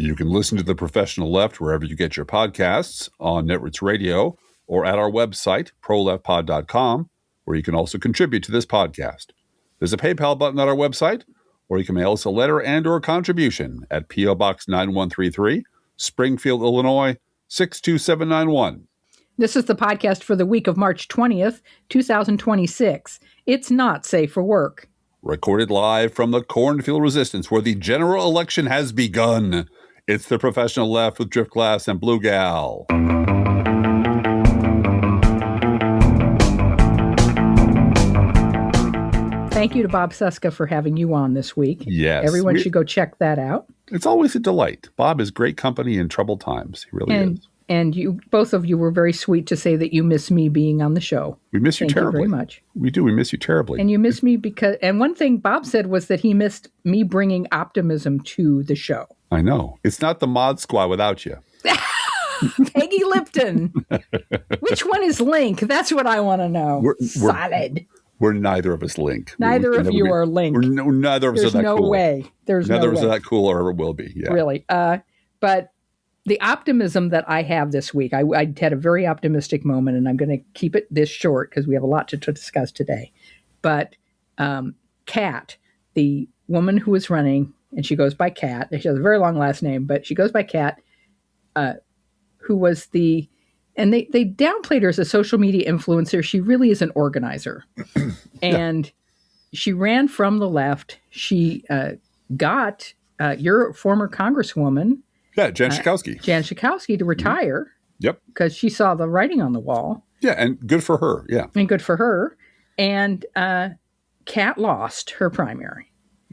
You can listen to The Professional Left wherever you get your podcasts, on Netroots Radio, or at our website, proleftpod.com, where you can also contribute to this podcast. There's a PayPal button at our website, or you can mail us a letter and or contribution at P.O. Box 9133, Springfield, Illinois, 62791. This is the podcast for the week of March 20th, 2026. It's not safe for work. Recorded live from the Cornfield Resistance, where the general election has begun. It's The Professional Left with Driftglass and Blue Gal. Thank you to Bob Cesca for having you on this week. Yes. Everyone should go check that out. It's always a delight. Bob is great company in troubled times. He really is. And you, both of you were very sweet to say that you miss me being on the show. We miss you terribly. Thank you very much. We do. We miss you terribly. And you miss me because, and one thing Bob said was that he missed me bringing optimism to the show. I know. It's not the Mod Squad without you. Peggy Lipton. Which one is Link? That's what I want to know. Solid. We're neither of us Link. Neither of you are Link. Neither of us are that cool. There's no way. Neither of us are that cool or ever will be. Yeah. Really. But the optimism that I have this week, I had a very optimistic moment, and I'm going to keep it this short because we have a lot to discuss today. But Kat, the woman who is running, and she goes by Kat. She has a very long last name, but she goes by Kat, who was and they downplayed her as a social media influencer. She really is an organizer. And she ran from the left. She got your former Congresswoman, Jan Schakowsky. Jan Schakowsky to retire. Yep. Because she saw the writing on the wall. Yeah, and good for her. Yeah. And good for her. And Kat lost her primary.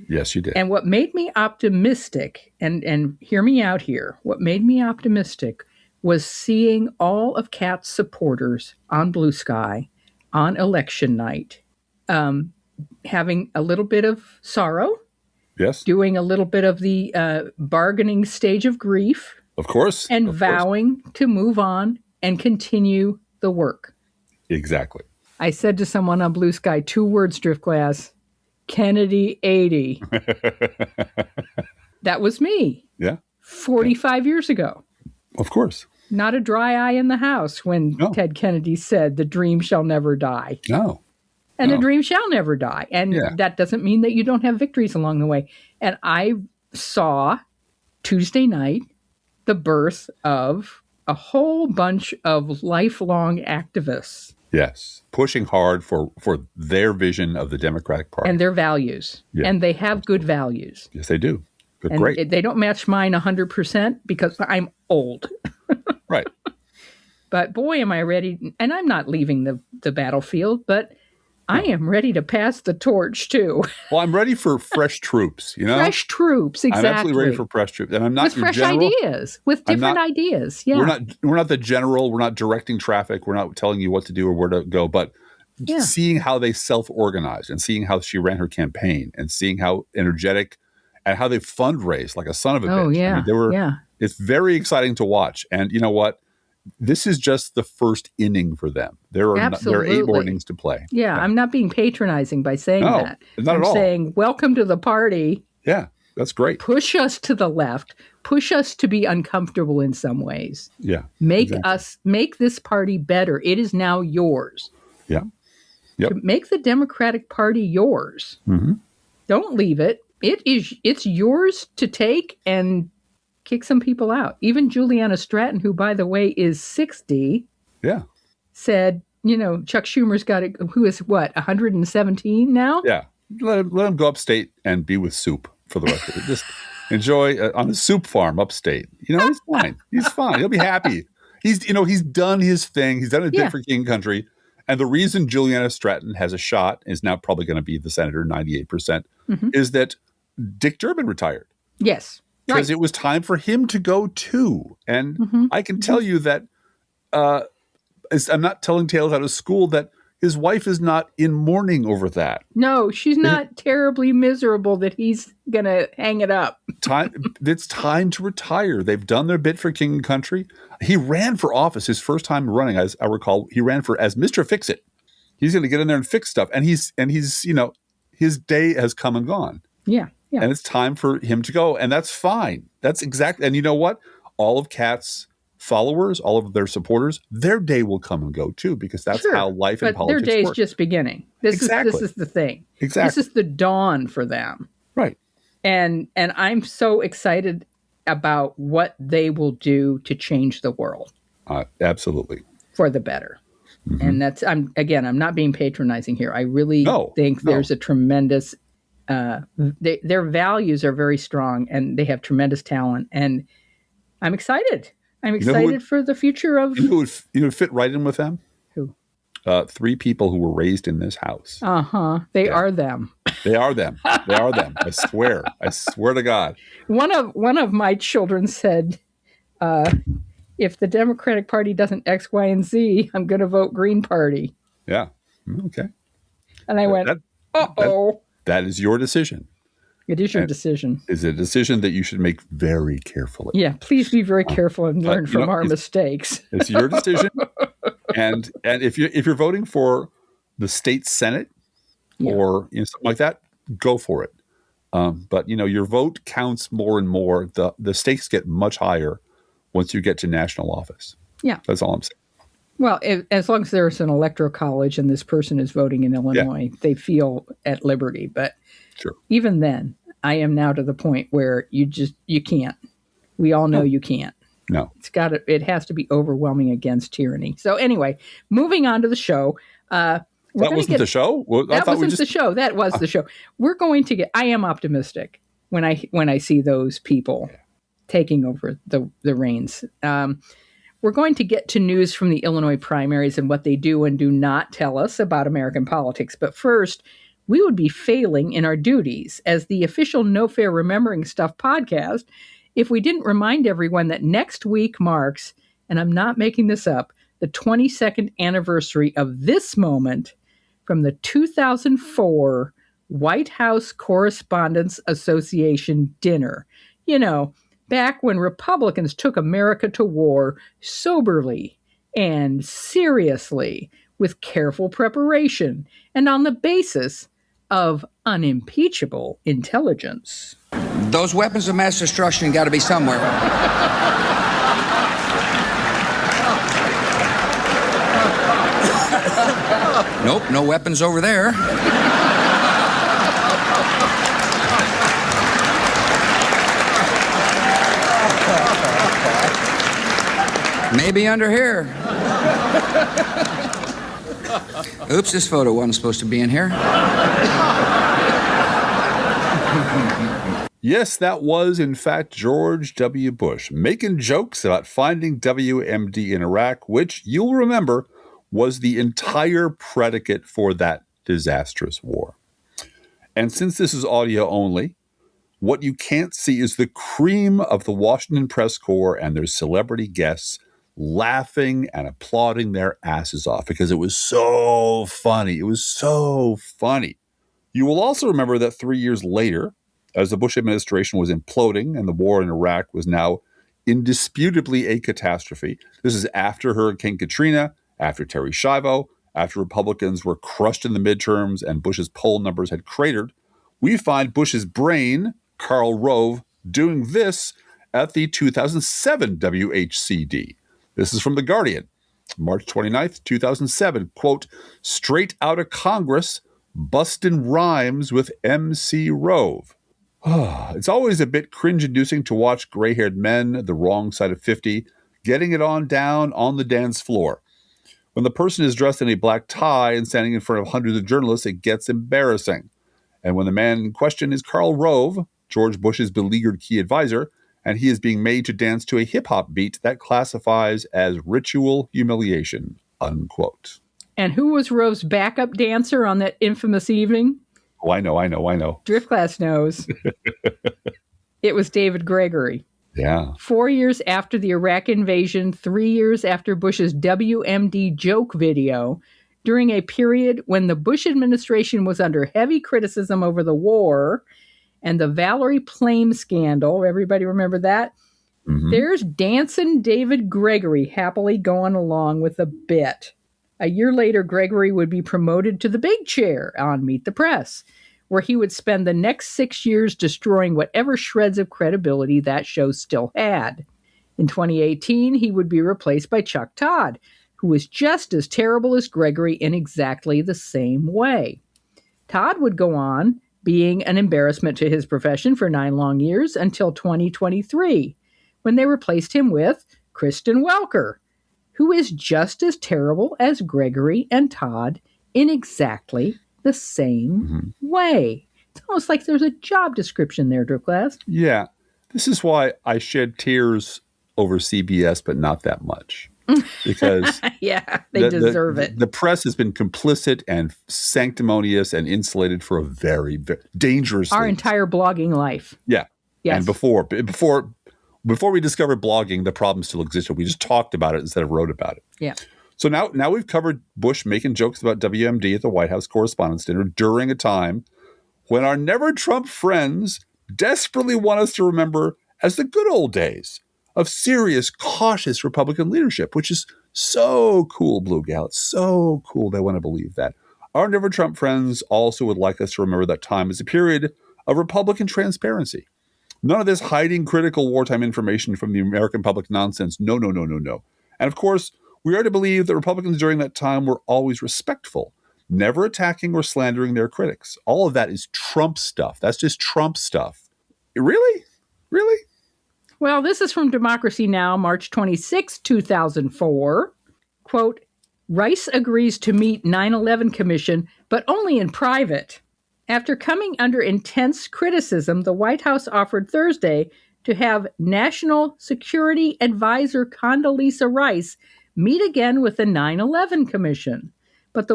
Yes, she did. And what made me optimistic, and hear me out here, what made me optimistic was seeing all of Kat's supporters on Blue Sky on election night, having a little bit of sorrow. Yes. Doing a little bit of the bargaining stage of grief. Of course. And vowing to move on and continue the work. Exactly. I said to someone on Blue Sky, 2 words, Driftglass, Kennedy 80. That was me. Yeah. 45 years ago. Of course. Not a dry eye in the house when Ted Kennedy said, the dream shall never die. No. And the dream shall never die. And that doesn't mean that you don't have victories along the way. And I saw Tuesday night the birth of a whole bunch of lifelong activists. Yes. Pushing hard for their vision of the Democratic Party. And their values. Yeah. And they have good values. Yes, they do. They're and great. They don't match mine 100% because I'm old. Right. But boy, am I ready. And I'm not leaving the battlefield, but I am ready to pass the torch, too. Well, I'm ready for fresh troops, you know? Fresh troops, exactly. I'm absolutely ready for fresh troops. And I'm not with fresh ideas, with different ideas. Yeah. We're not the general. We're not directing traffic. We're not telling you what to do or where to go. But seeing how they self-organized and seeing how she ran her campaign and seeing how energetic and how they fundraised like a son of a bitch. Yeah. I mean, it's very exciting to watch. And you know what? This is just the first inning for them. There are 8 more innings to play. Yeah, I'm not being patronizing by saying that. Not at all. I'm saying, welcome to the party. Yeah, that's great. Push us to the left. Push us to be uncomfortable in some ways. Yeah. Make this party better. It is now yours. Yeah. Yep. To make the Democratic Party yours. Mm-hmm. Don't leave it. It's yours to take and kick some people out. Even Juliana Stratton, who, by the way, is 60, said, Chuck Schumer's got it, who is, 117 now? Yeah. Let him go upstate and be with soup for the rest of it. Just enjoy on a soup farm upstate. He's fine. He's fine. He'll be happy. He's done his thing. He's done a bit for King Country. And the reason Juliana Stratton has a shot, is now probably going to be the senator, 98%, is that Dick Durbin retired. Yes. Because it was time for him to go too. And I can tell you that I'm not telling tales out of school, that his wife is not in mourning over that. No, she's not terribly miserable that he's going to hang it up. It's time to retire. They've done their bit for King and Country. He ran for office his first time running, as I recall. He ran as Mr. Fix-It. He's going to get in there and fix stuff. And he's his day has come and gone. Yeah. Yeah. And it's time for him to go. And that's fine. That's exactly. And you know what? All of Kat's followers, all of their supporters, their day will come and go too, because that's how life and but their politics day's work. just beginning. This is the thing. Exactly. This is the dawn for them. Right. And I'm so excited about what they will do to change the world. Absolutely. For the better. Mm-hmm. And that's, I'm not being patronizing here. I really think there's a tremendous, their values are very strong and they have tremendous talent. And I'm excited. I'm excited for the future of... You would fit right in with them? Who? 3 people who were raised in this house. They are them. They are them. They are them. I swear. I swear to God. One of my children said, if the Democratic Party doesn't X, Y, and Z, I'm going to vote Green Party. Yeah. Okay. And I went, uh-oh. That is your decision. It is your decision. It's a decision that you should make very carefully. Yeah, please be very careful and learn from our mistakes. It's your decision. and if you're voting for the state Senate or something like that, go for it. But your vote counts more and more. The stakes get much higher once you get to national office. Yeah. That's all I'm saying. Well, as long as there's an electoral college and this person is voting in Illinois, they feel at liberty. But even then, I am now to the point where you can't. We all know you can't. No. It has to be overwhelming against tyranny. So anyway, moving on to the show. That wasn't the show? Well, that wasn't the show. That was the show. We're going to I am optimistic when I see those people taking over the reins. We're going to get to news from the Illinois primaries and what they do and do not tell us about American politics. But first, we would be failing in our duties as the official No Fair Remembering Stuff podcast if we didn't remind everyone that next week marks, and I'm not making this up, the 22nd anniversary of this moment from the 2004 White House Correspondents Association dinner. Back when Republicans took America to war soberly and seriously with careful preparation and on the basis of unimpeachable intelligence. Those weapons of mass destruction got to be somewhere. Nope, no weapons over there. Maybe under here. Oops, this photo wasn't supposed to be in here. Yes, that was, in fact, George W. Bush making jokes about finding WMD in Iraq, which you'll remember was the entire predicate for that disastrous war. And since this is audio only, what you can't see is the cream of the Washington press corps and their celebrity guests laughing and applauding their asses off because it was so funny. It was so funny. You will also remember that 3 years later, as the Bush administration was imploding and the war in Iraq was now indisputably a catastrophe. This is after Hurricane Katrina, after Terry Schiavo, after Republicans were crushed in the midterms and Bush's poll numbers had cratered. We find Bush's brain, Karl Rove, doing this at the 2007 WHCD. This is from The Guardian, March 29th, 2007. Quote, straight out of Congress, bustin' rhymes with MC Rove. It's always a bit cringe-inducing to watch gray-haired men, the wrong side of 50, getting it on down on the dance floor. When the person is dressed in a black tie and standing in front of hundreds of journalists, it gets embarrassing. And when the man in question is Karl Rove, George Bush's beleaguered key advisor, and he is being made to dance to a hip-hop beat that classifies as ritual humiliation, unquote. And who was Rove's backup dancer on that infamous evening? Oh, I know. Driftglass knows. It was David Gregory. Yeah. 4 years after the Iraq invasion, 3 years after Bush's WMD joke video, during a period when the Bush administration was under heavy criticism over the war and the Valerie Plame scandal, everybody remember that? Mm-hmm. There's dancing David Gregory happily going along with a bit. A year later, Gregory would be promoted to the big chair on Meet the Press, where he would spend the next 6 years destroying whatever shreds of credibility that show still had. In 2018, he would be replaced by Chuck Todd, who was just as terrible as Gregory in exactly the same way. Todd would go on being an embarrassment to his profession for 9 long years until 2023, when they replaced him with Kristen Welker, who is just as terrible as Gregory and Todd in exactly the same way. It's almost like there's a job description there, Driftglass. Yeah. This is why I shed tears over CBS, but not that much. Because yeah, they deserve it. The press has been complicit and sanctimonious and insulated for a very, very dangerously. Our entire blogging life. Yeah. Yes. And before we discovered blogging, the problem still existed. We just talked about it instead of wrote about it. Yeah. So now we've covered Bush making jokes about WMD at the White House Correspondents' Dinner during a time when our never Trump friends desperately want us to remember as the good old days of serious, cautious Republican leadership, which is so cool, Blue Gal. It's so cool. They want to believe that. Our never Trump friends also would like us to remember that time as a period of Republican transparency. None of this hiding critical wartime information from the American public nonsense. No, no, no, no, no. And of course, we are to believe that Republicans during that time were always respectful, never attacking or slandering their critics. All of that is Trump stuff. That's just Trump stuff. Really? Really? Well, this is from Democracy Now!, March 26, 2004. Quote, Rice agrees to meet 9/11 Commission, but only in private. After coming under intense criticism, the White House offered Thursday to have National Security Advisor Condoleezza Rice meet again with the 9/11 Commission. But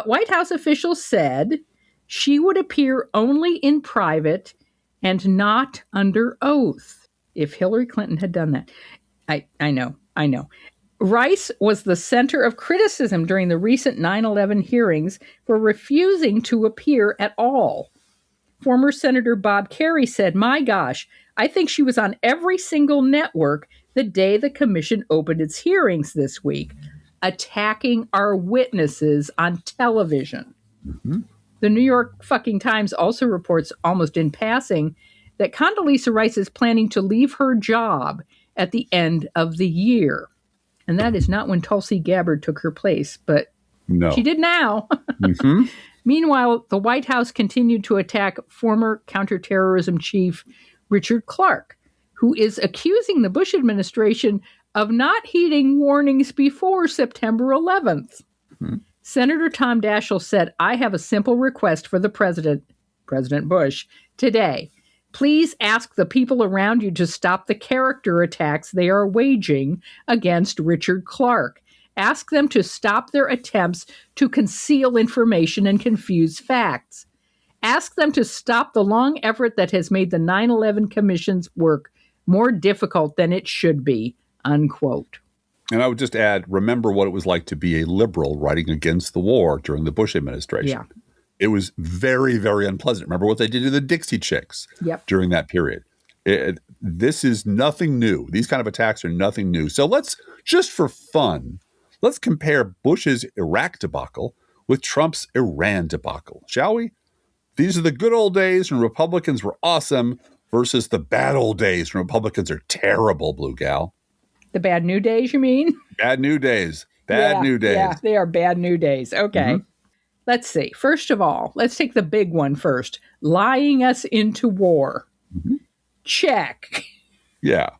White House officials said she would appear only in private and not under oath. If Hillary Clinton had done that. I know. Rice was the center of criticism during the recent 9/11 hearings for refusing to appear at all. Former Senator Bob Kerrey said, my gosh, I think she was on every single network the day the commission opened its hearings this week, attacking our witnesses on television. Mm-hmm. The New York fucking Times also reports almost in passing that Condoleezza Rice is planning to leave her job at the end of the year. And that is not when Tulsi Gabbard took her place, but no. She did now. Mm-hmm. Meanwhile, the White House continued to attack former counterterrorism chief Richard Clarke, who is accusing the Bush administration of not heeding warnings before September 11th. Mm-hmm. Senator Tom Daschle said, I have a simple request for the president, President Bush, today. Please ask the people around you to stop the character attacks they are waging against Richard Clarke. Ask them to stop their attempts to conceal information and confuse facts. Ask them to stop the long effort that has made the 9/11 Commission's work more difficult than it should be, unquote. And I would just add, remember what it was like to be a liberal writing against the war during the Bush administration. Yeah. It was very, very unpleasant. Remember what they did to the Dixie Chicks during that period. This is nothing new. These kind of attacks are nothing new. So let's, just for fun, let's compare Bush's Iraq debacle with Trump's Iran debacle, shall we? These are the good old days when Republicans were awesome versus the bad old days when Republicans are terrible, Blue Gal. The bad new days, you mean? Bad new days. Bad new days. Yeah, they are bad new days. Okay. Mm-hmm. Let's see. First of all, let's take the big one first. Lying us into war. Mm-hmm. Check. Yeah.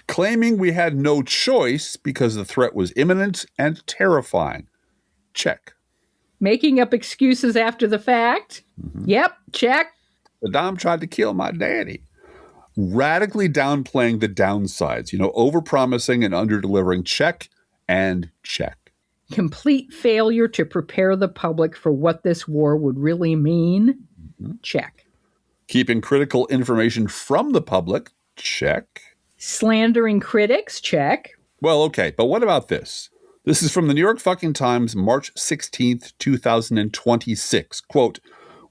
Claiming we had no choice because the threat was imminent and terrifying. Check. Making up excuses after the fact. Mm-hmm. Yep. Check. Saddam tried to kill my daddy. Radically downplaying the downsides. Overpromising and underdelivering. Check and check. Complete failure to prepare the public for what this war would really mean. Mm-hmm. Check. Keeping critical information from the public. Check. Slandering critics. Check. Well, okay, but what about this? This is from the New York fucking Times, March 16th, 2026. Quote,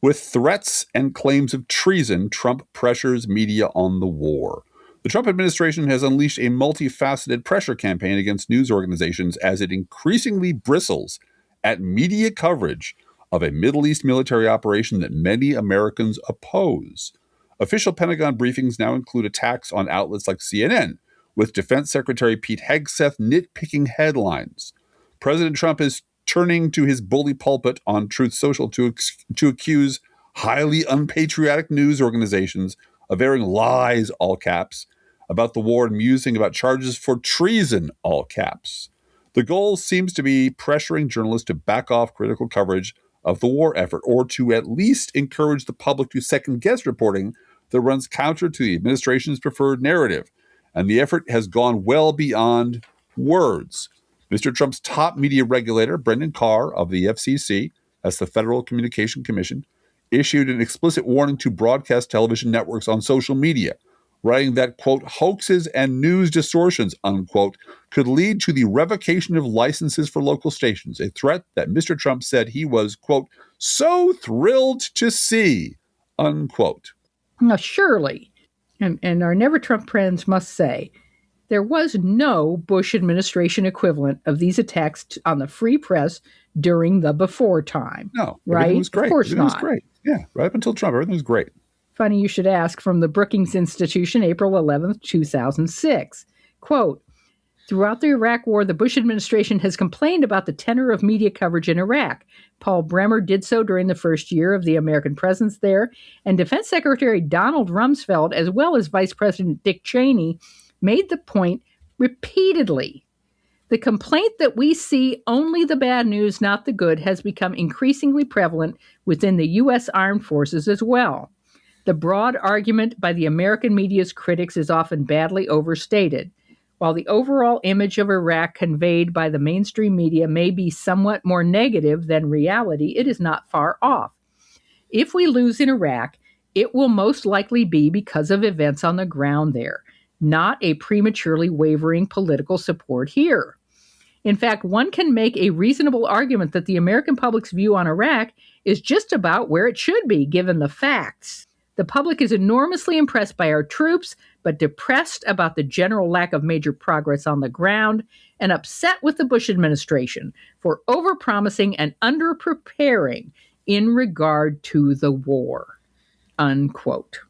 with threats and claims of treason, Trump pressures media on the war. The Trump administration has unleashed a multifaceted pressure campaign against news organizations as it increasingly bristles at media coverage of a Middle East military operation that many Americans oppose. Official Pentagon briefings now include attacks on outlets like CNN, with Defense Secretary Pete Hegseth nitpicking headlines. President Trump is turning to his bully pulpit on Truth Social to accuse highly unpatriotic news organizations of airing lies, all caps, about the war and musing about charges for treason, all caps. The goal seems to be pressuring journalists to back off critical coverage of the war effort, or to at least encourage the public to second-guess reporting that runs counter to the administration's preferred narrative. And the effort has gone well beyond words. Mr. Trump's top media regulator, Brendan Carr of the FCC, that's the Federal Communication Commission, issued an explicit warning to broadcast television networks on social media, writing that, quote, hoaxes and news distortions, unquote, could lead to the revocation of licenses for local stations, a threat that Mr. Trump said he was, quote, so thrilled to see, unquote. Now, surely, and our Never Trump friends must say, there was no Bush administration equivalent of these attacks on the free press during the before time. No, right? Everything was great. Of course everything not. Was great. Yeah, right up until Trump, everything was great. Funny you should ask, from the Brookings Institution, April 11th, 2006. Quote, throughout the Iraq War, the Bush administration has complained about the tenor of media coverage in Iraq. Paul Bremer did so during the first year of the American presence there, and Defense Secretary Donald Rumsfeld, as well as Vice President Dick Cheney, made the point repeatedly. The complaint that we see only the bad news, not the good, has become increasingly prevalent within the U.S. Armed Forces as well. The broad argument by the American media's critics is often badly overstated. While the overall image of Iraq conveyed by the mainstream media may be somewhat more negative than reality, it is not far off. If we lose in Iraq, it will most likely be because of events on the ground there, not a prematurely wavering political support here. In fact, one can make a reasonable argument that the American public's view on Iraq is just about where it should be, given the facts. The public is enormously impressed by our troops, but depressed about the general lack of major progress on the ground, and upset with the Bush administration for overpromising and underpreparing in regard to the war. Unquote.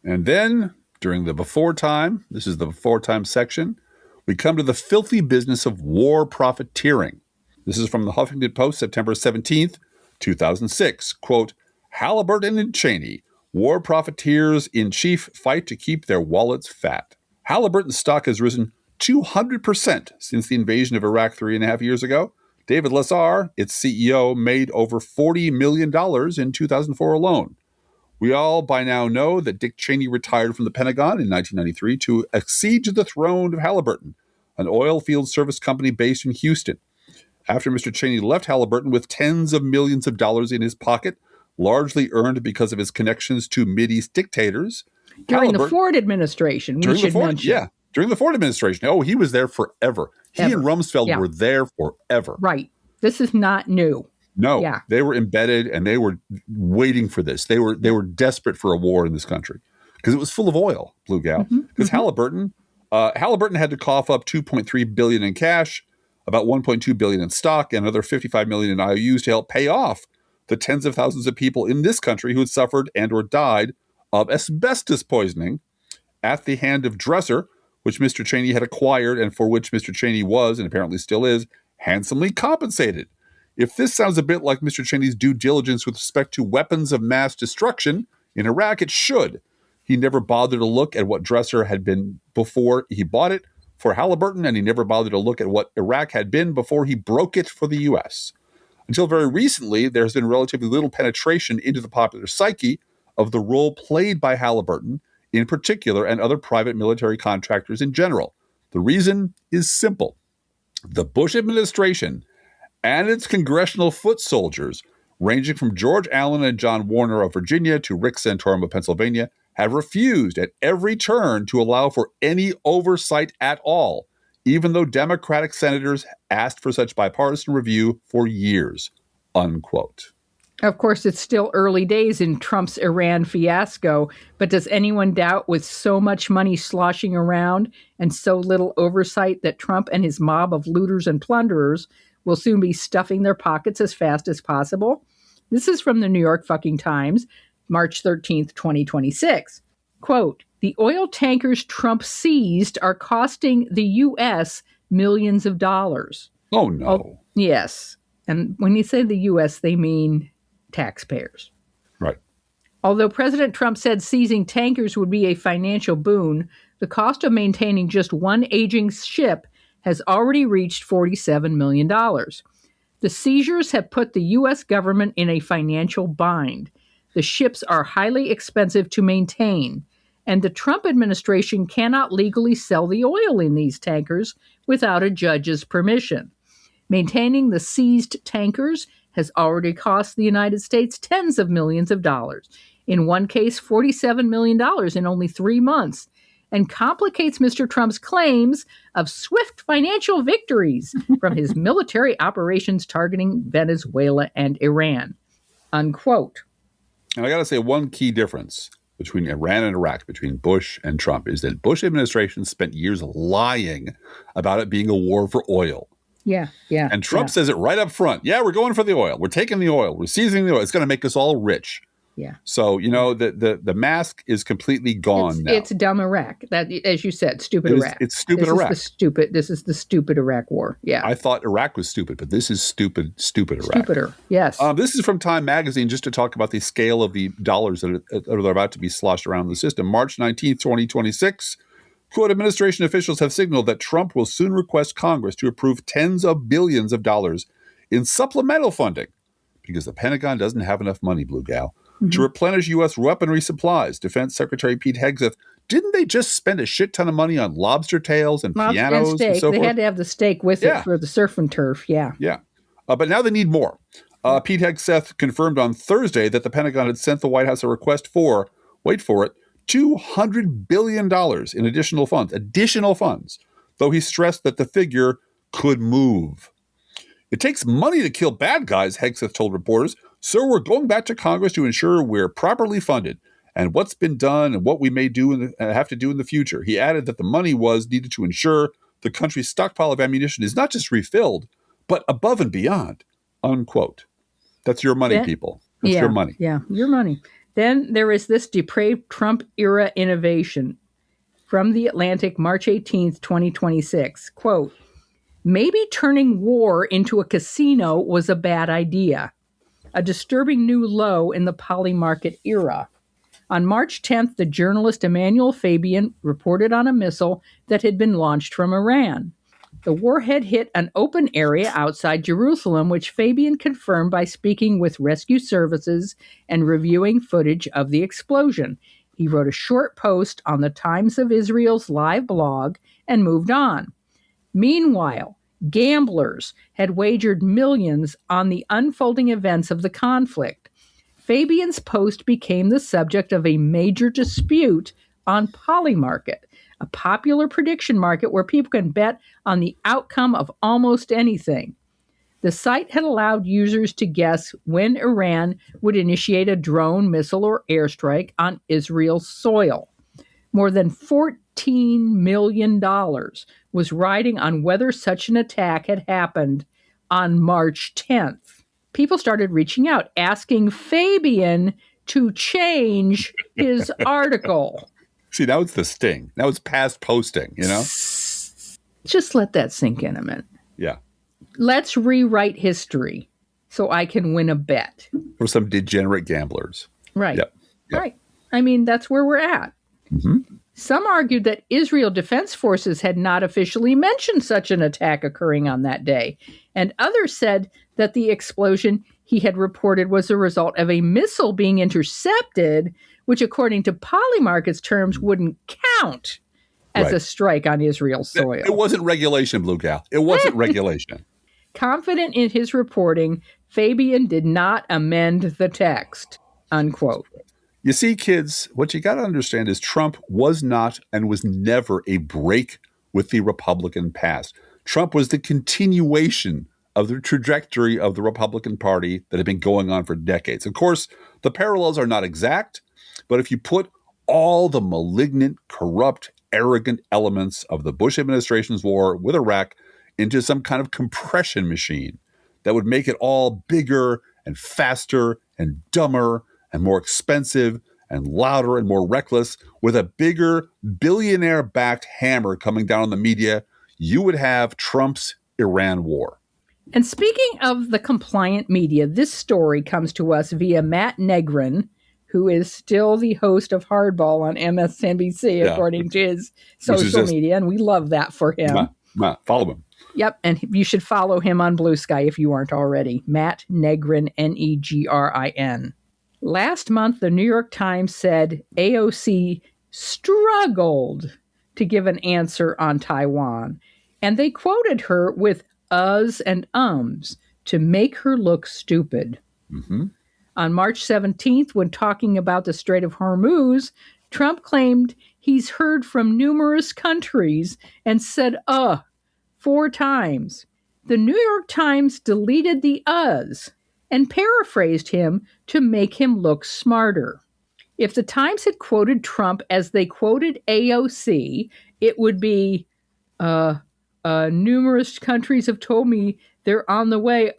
And then, during the before time, this is the before time section, we come to the filthy business of war profiteering. This is from the Huffington Post, September 17th, 2006. Quote, Halliburton and Cheney, war profiteers in chief, fight to keep their wallets fat. Halliburton's stock has risen 200% since the invasion of Iraq 3.5 years ago. David Lesar, its CEO, made over $40 million in 2004 alone. We all by now know that Dick Cheney retired from the Pentagon in 1993 to accede to the throne of Halliburton, an oil field service company based in Houston. After Mr. Cheney left Halliburton with tens of millions of dollars in his pocket, largely earned because of his connections to Mideast dictators. During the Ford administration, we should mention. Yeah, during the Ford administration. Oh, he was there forever. He and Rumsfeld were there forever. Right. This is not new. No, they were embedded and they were waiting for this. They were desperate for a war in this country because it was full of oil, Blue Gal. Because Halliburton had to cough up $2.3 billion in cash, about $1.2 billion in stock, and another $55 million in IOUs to help pay off the tens of thousands of people in this country who had suffered and or died of asbestos poisoning at the hand of Dresser, which Mr. Cheney had acquired and for which Mr. Cheney was, and apparently still is, handsomely compensated. If this sounds a bit like Mr. Cheney's due diligence with respect to weapons of mass destruction in Iraq, it should. He never bothered to look at what Dresser had been before he bought it for Halliburton, and he never bothered to look at what Iraq had been before he broke it for the U.S. Until very recently, there has been relatively little penetration into the popular psyche of the role played by Halliburton in particular and other private military contractors in general. The reason is simple. The Bush administration and its congressional foot soldiers, ranging from George Allen and John Warner of Virginia to Rick Santorum of Pennsylvania, have refused at every turn to allow for any oversight at all, even though Democratic senators asked for such bipartisan review for years, unquote. Of course, it's still early days in Trump's Iran fiasco, but does anyone doubt with so much money sloshing around and so little oversight that Trump and his mob of looters and plunderers will soon be stuffing their pockets as fast as possible? This is from the New York fucking Times, March 13th, 2026. Quote, the oil tankers Trump seized are costing the U.S. millions of dollars. Oh, no. Oh, yes. And when you say the U.S., they mean taxpayers. Right. Although President Trump said seizing tankers would be a financial boon, the cost of maintaining just one aging ship has already reached $47 million. The seizures have put the U.S. government in a financial bind. The ships are highly expensive to maintain, and the Trump administration cannot legally sell the oil in these tankers without a judge's permission. Maintaining the seized tankers has already cost the United States tens of millions of dollars. In one case, $47 million in only 3 months, and complicates Mr. Trump's claims of swift financial victories from his military operations targeting Venezuela and Iran. Unquote. And I got to say, one key difference between Iran and Iraq, between Bush and Trump, is that Bush administration spent years lying about it being a war for oil. Yeah. And Trump says it right up front. Yeah, we're going for the oil. We're taking the oil. We're seizing the oil. It's going to make us all rich. Yeah. So, the mask is completely gone now. It's dumb Iraq. That, as you said, stupid Iraq. It's stupid Iraq. This is the stupid Iraq war. Yeah. I thought Iraq was stupid, but this is stupid Iraq. Stupider, yes. This is from Time Magazine, just to talk about the scale of the dollars that are about to be sloshed around the system. March 19th, 2026. Quote, administration officials have signaled that Trump will soon request Congress to approve tens of billions of dollars in supplemental funding because the Pentagon doesn't have enough money, Blue Gal, to replenish U.S. weaponry supplies. Defense Secretary Pete Hegseth, didn't they just spend a shit ton of money on lobster tails and pianos and so forth? They had to have the steak with it for the surf and turf, yeah. But now they need more. Pete Hegseth confirmed on Thursday that the Pentagon had sent the White House a request for, wait for it, $200 billion in additional funds, though he stressed that the figure could move. It takes money to kill bad guys, Hegseth told reporters, so we're going back to Congress to ensure we're properly funded and what's been done and what we may do and have to do in the future. He added that the money was needed to ensure the country's stockpile of ammunition is not just refilled, but above and beyond, unquote. That's your money, people. That's your money. Yeah, your money. Then there is this depraved Trump-era innovation from The Atlantic, March 18th, 2026. Quote, maybe turning war into a casino was a bad idea. A disturbing new low in the polymarket era. On March 10th, the journalist Emmanuel Fabian reported on a missile that had been launched from Iran. The warhead hit an open area outside Jerusalem, which Fabian confirmed by speaking with rescue services and reviewing footage of the explosion. He wrote a short post on the Times of Israel's live blog and moved on. Meanwhile, gamblers had wagered millions on the unfolding events of the conflict. Fabian's post became the subject of a major dispute on Polymarket, a popular prediction market where people can bet on the outcome of almost anything. The site had allowed users to guess when Iran would initiate a drone, missile, or airstrike on Israel's soil. More than $14 million was riding on whether such an attack had happened on March 10th. People started reaching out, asking Fabian to change his article. See, now it's the sting. Now it's past posting, Just let that sink in a minute. Yeah. Let's rewrite history so I can win a bet. For some degenerate gamblers. Right. Yep. Right. I mean, that's where we're at. Mm-hmm. Some argued that Israel Defense Forces had not officially mentioned such an attack occurring on that day, and others said that the explosion he had reported was a result of a missile being intercepted, which according to Polymarket's terms wouldn't count as a strike on Israel's soil. It wasn't regulation, Blue Gal. It wasn't regulation. Confident in his reporting, Fabian did not amend the text, unquote. You see, kids, what you got to understand is Trump was not and was never a break with the Republican past. Trump was the continuation of the trajectory of the Republican Party that had been going on for decades. Of course, the parallels are not exact, but if you put all the malignant, corrupt, arrogant elements of the Bush administration's war with Iraq into some kind of compression machine that would make it all bigger and faster and dumber and more expensive and louder and more reckless, with a bigger billionaire-backed hammer coming down on the media, you would have Trump's Iran war. And speaking of the compliant media, this story comes to us via Matt Negrin, who is still the host of Hardball on MSNBC, according to his social media, and we love that for him. Follow him. Yep, and you should follow him on Blue Sky if you aren't already. Matt Negrin, Negrin. Last month, the New York Times said AOC struggled to give an answer on Taiwan, and they quoted her with uhs and ums to make her look stupid. Mm-hmm. On March 17th, when talking about the Strait of Hormuz, Trump claimed he's heard from numerous countries and said 4 times. The New York Times deleted the uhs and paraphrased him to make him look smarter. If the Times had quoted Trump as they quoted AOC, it would be, numerous countries have told me they're on the way,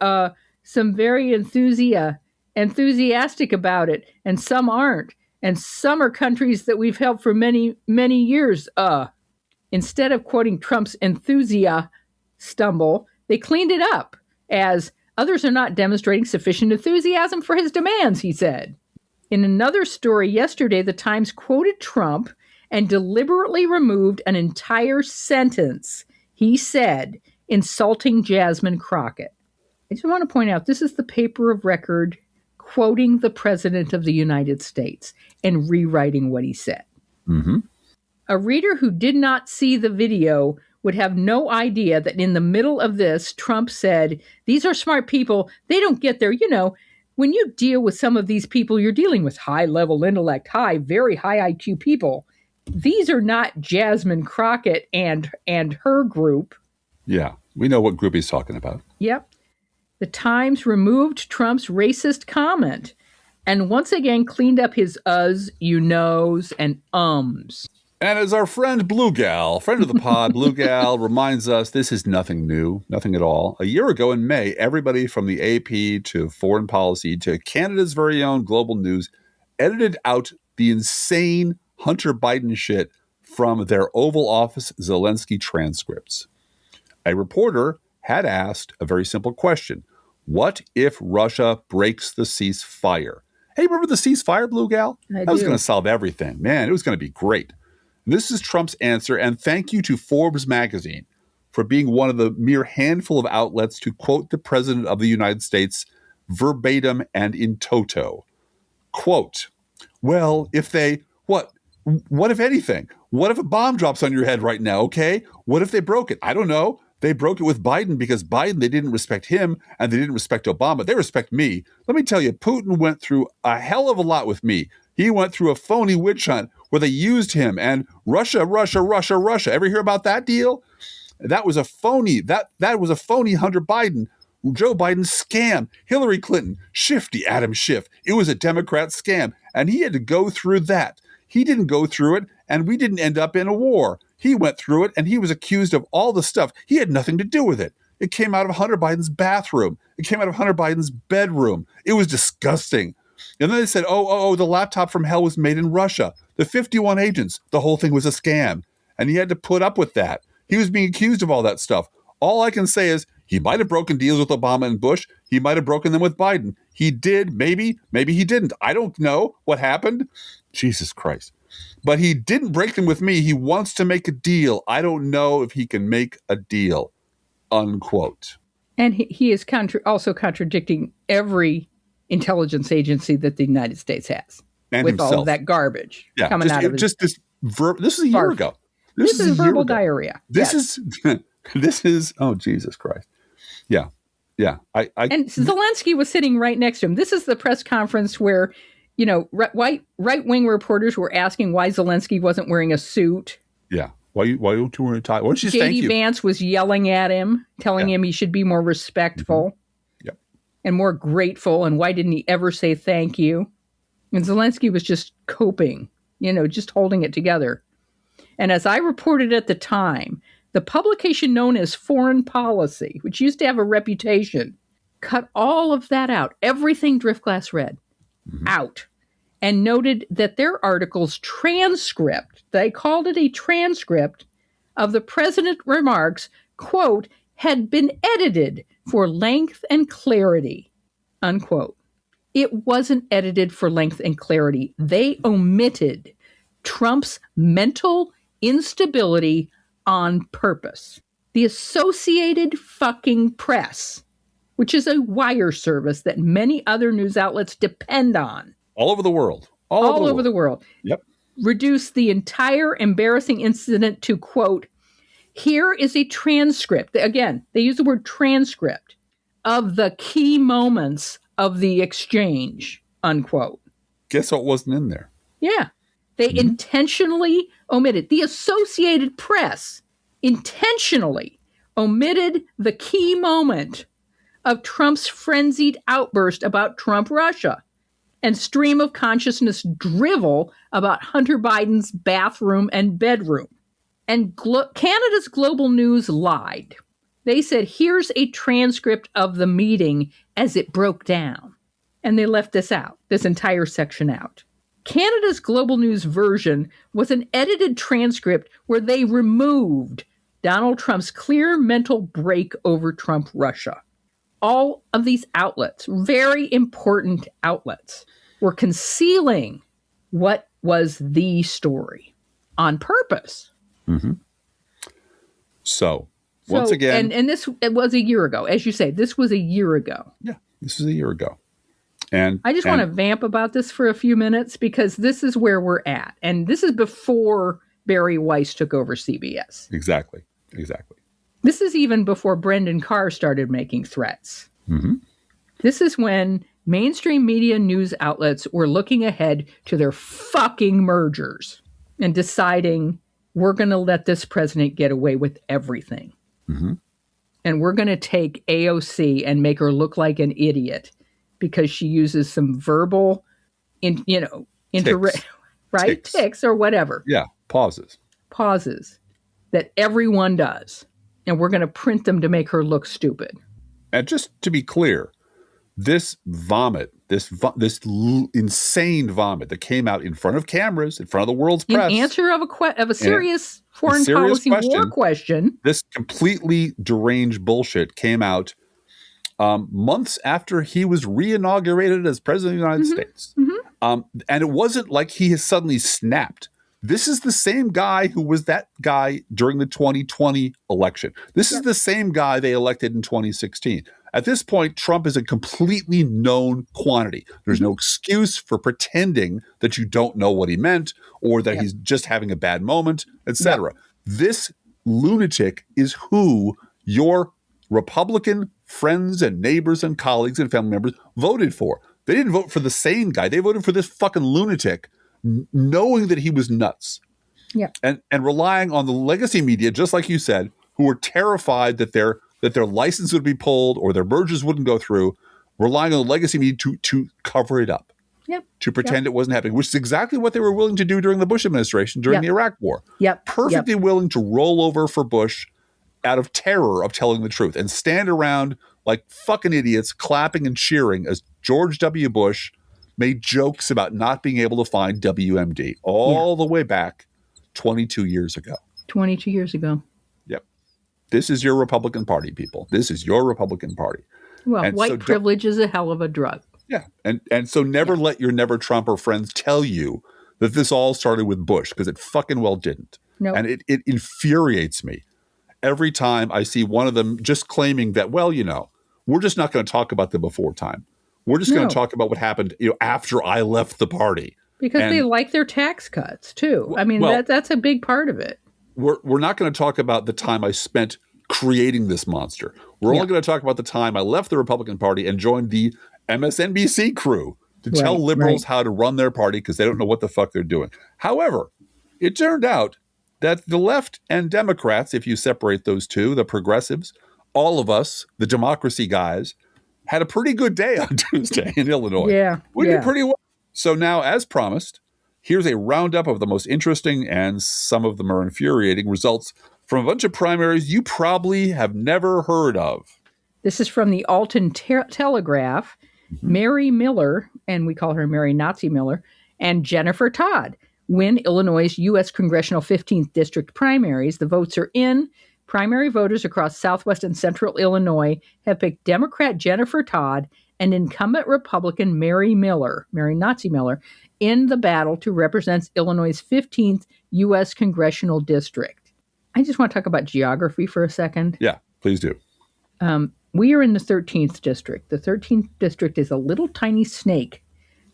some very enthusiastic about it, and some aren't, and some are countries that we've helped for many, many years, Instead of quoting Trump's stumble, they cleaned it up as others are not demonstrating sufficient enthusiasm for his demands, he said. In another story yesterday, the Times quoted Trump and deliberately removed an entire sentence he said, insulting Jasmine Crockett. I just want to point out, this is the paper of record quoting the President of the United States and rewriting what he said. Mm-hmm. A reader who did not see the video would have no idea that in the middle of this, Trump said, these are smart people. They don't get there. You know, when you deal with some of these people, you're dealing with high-level intellect, very high IQ people. These are not Jasmine Crockett and her group. Yeah, we know what group he's talking about. Yep. The Times removed Trump's racist comment and once again cleaned up his uhs, you knows, and ums. And as our friend Blue Gal, friend of the pod, Blue Gal, reminds us, this is nothing new, nothing at all. A year ago in May, everybody from the AP to Foreign Policy to Canada's very own Global News edited out the insane Hunter Biden shit from their Oval Office Zelensky transcripts. A reporter had asked a very simple question. What if Russia breaks the ceasefire? Hey, remember the ceasefire, Blue Gal? That was going to solve everything. Man, it was going to be great. This is Trump's answer, and thank you to Forbes magazine for being one of the mere handful of outlets to quote the President of the United States verbatim and in toto. Quote, well, if they, what if anything? What if a bomb drops on your head right now, okay? What if they broke it? I don't know. They broke it with Biden because Biden, they didn't respect him and they didn't respect Obama. They respect me. Let me tell you, Putin went through a hell of a lot with me. He went through a phony witch hunt where they used him and Russia. Ever hear about that deal? That was a phony. That was a phony Hunter Biden, Joe Biden scam. Hillary Clinton, shifty Adam Schiff. It was a Democrat scam. And he had to go through that. He didn't go through it, and we didn't end up in a war. He went through it, and he was accused of all the stuff. He had nothing to do with it. It came out of Hunter Biden's bathroom. It came out of Hunter Biden's bedroom. It was disgusting. And then they said, the laptop from hell was made in Russia. The 51 agents, the whole thing was a scam. And he had to put up with that. He was being accused of all that stuff. All I can say is he might have broken deals with Obama and Bush. He might have broken them with Biden. He did, maybe he didn't. I don't know what happened. Jesus Christ. But he didn't break them with me. He wants to make a deal. I don't know if he can make a deal, unquote. And he is also contradicting every intelligence agency that the United States has. And with himself. all of that garbage coming out of it. This is a year ago. This is verbal diarrhea. This is, oh, Jesus Christ. Yeah. And Zelensky was sitting right next to him. This is the press conference where, right-wing reporters were asking why Zelensky wasn't wearing a suit. Yeah. Why don't you wear a tie? Why don't you thank you? J.D. Vance was yelling at him, telling him he should be more respectful and more grateful. And why didn't he ever say thank you? And Zelensky was just coping, just holding it together. And as I reported at the time, the publication known as Foreign Policy, which used to have a reputation, cut all of that out, everything Driftglass read out, and noted that their article's transcript, they called it a transcript of the president's remarks, quote, had been edited for length and clarity, unquote. It wasn't edited for length and clarity. They omitted Trump's mental instability on purpose. The Associated fucking Press, which is a wire service that many other news outlets depend on. All over the world. All over the world. Yep. Reduced the entire embarrassing incident to, quote, here is a transcript. Again, they use the word transcript of the key moments of the exchange, unquote. Guess what wasn't in there? Yeah. They intentionally omitted. The Associated Press intentionally omitted the key moment of Trump's frenzied outburst about Trump Russia and stream of consciousness drivel about Hunter Biden's bathroom and bedroom. And Canada's Global News lied. They said, here's a transcript of the meeting as it broke down. And they left this out, this entire section out. Canada's Global News version was an edited transcript where they removed Donald Trump's clear mental break over Trump Russia. All of these outlets, very important outlets, were concealing what was the story on purpose. Mm-hmm. So, once again... And this it was a year ago. As you say, this was a year ago. Yeah, this is a year ago. And I just want to vamp about this for a few minutes because this is where we're at. And this is before Barry Weiss took over CBS. Exactly. This is even before Brendan Carr started making threats. Mm-hmm. This is when mainstream media news outlets were looking ahead to their fucking mergers and deciding we're going to let this president get away with everything. Mm-hmm. And we're going to take AOC and make her look like an idiot because she uses some verbal, tics or whatever. Yeah, pauses that everyone does. And we're going to print them to make her look stupid. And just to be clear, this vomit, this insane vomit that came out in front of cameras, in front of the world's press. In answer of a serious foreign policy war question. This completely deranged bullshit came out months after he was re-inaugurated as president of the United States. Mm-hmm. And it wasn't like he has suddenly snapped. This is the same guy who was that guy during the 2020 election. This is the same guy they elected in 2016. At this point, Trump is a completely known quantity. There's no excuse for pretending that you don't know what he meant or that he's just having a bad moment, etc. This lunatic is who your Republican friends and neighbors and colleagues and family members voted for. They didn't vote for the sane guy. They voted for this fucking lunatic, knowing that he was nuts. Yeah. And relying on the legacy media, just like you said, who were terrified that their license would be pulled or their mergers wouldn't go through, relying on the legacy media to cover it up. Yep. To pretend it wasn't happening, which is exactly what they were willing to do during the Bush administration, during the Iraq War. Perfectly willing to roll over for Bush out of terror of telling the truth and stand around like fucking idiots clapping and cheering as George W. Bush made jokes about not being able to find WMD all the way back 22 years ago. 22 years ago. Yep. This is your Republican Party, people. This is your Republican Party. Well, and white privilege is a hell of a drug. Yeah. And so never let your never Trumper friends tell you that this all started with Bush, because it fucking well didn't. Nope. And it infuriates me every time I see one of them just claiming that, well, we're just not going to talk about the before time. We're just going to talk about what happened after I left the party. Because they like their tax cuts, too. I mean, that's a big part of it. We're not going to talk about the time I spent creating this monster. We're only going to talk about the time I left the Republican Party and joined the MSNBC crew to tell liberals how to run their party because they don't know what the fuck they're doing. However, it turned out that the left and Democrats, if you separate those two, the progressives, all of us, the democracy guys, had a pretty good day on Tuesday in Illinois. Yeah. We did pretty well. So now, as promised, here's a roundup of the most interesting and some of them are infuriating results from a bunch of primaries you probably have never heard of. This is from the Alton Telegraph. Mary Miller, and we call her Mary Nazi Miller, and Jennifer Todd win Illinois' U.S. Congressional 15th District primaries. The votes are in. Primary voters across southwest and central Illinois have picked Democrat Jennifer Todd and incumbent Republican Mary Nazi Miller, in the battle to represent Illinois' 15th U.S. Congressional District. I just want to talk about geography for a second. Yeah, please do. We are in the 13th District. The 13th District is a little tiny snake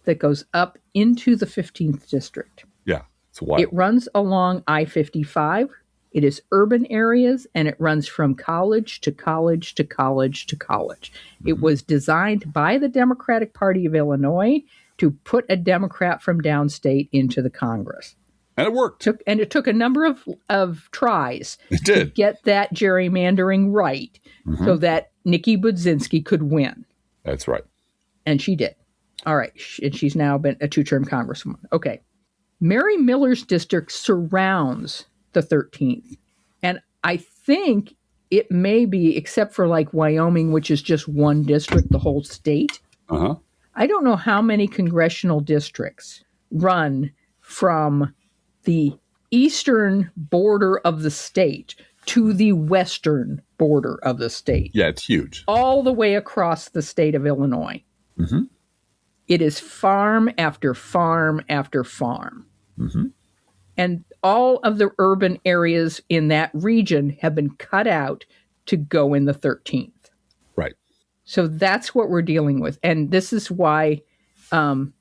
that goes up into the 15th District. Yeah, it's wild. It runs along I-55. It is urban areas, and it runs from college to college to college to college. It was designed by the Democratic Party of Illinois to put a Democrat from downstate into the Congress. And it worked. It took a number of tries to get that gerrymandering right so that Nikki Budzinski could win. That's right. And she did. All right. And she's now been a two-term congresswoman. Okay. Mary Miller's district surrounds the 13th. And I think it may be, except for like Wyoming, which is just one district, the whole state. Uh-huh. I don't know how many congressional districts run from the eastern border of the state to the western border of the state. Yeah, it's huge. All the way across the state of Illinois. Mm-hmm. It is farm after farm after farm. Mm-hmm. And all of the urban areas in that region have been cut out to go in the 13th. Right. So that's what we're dealing with. And this is why, and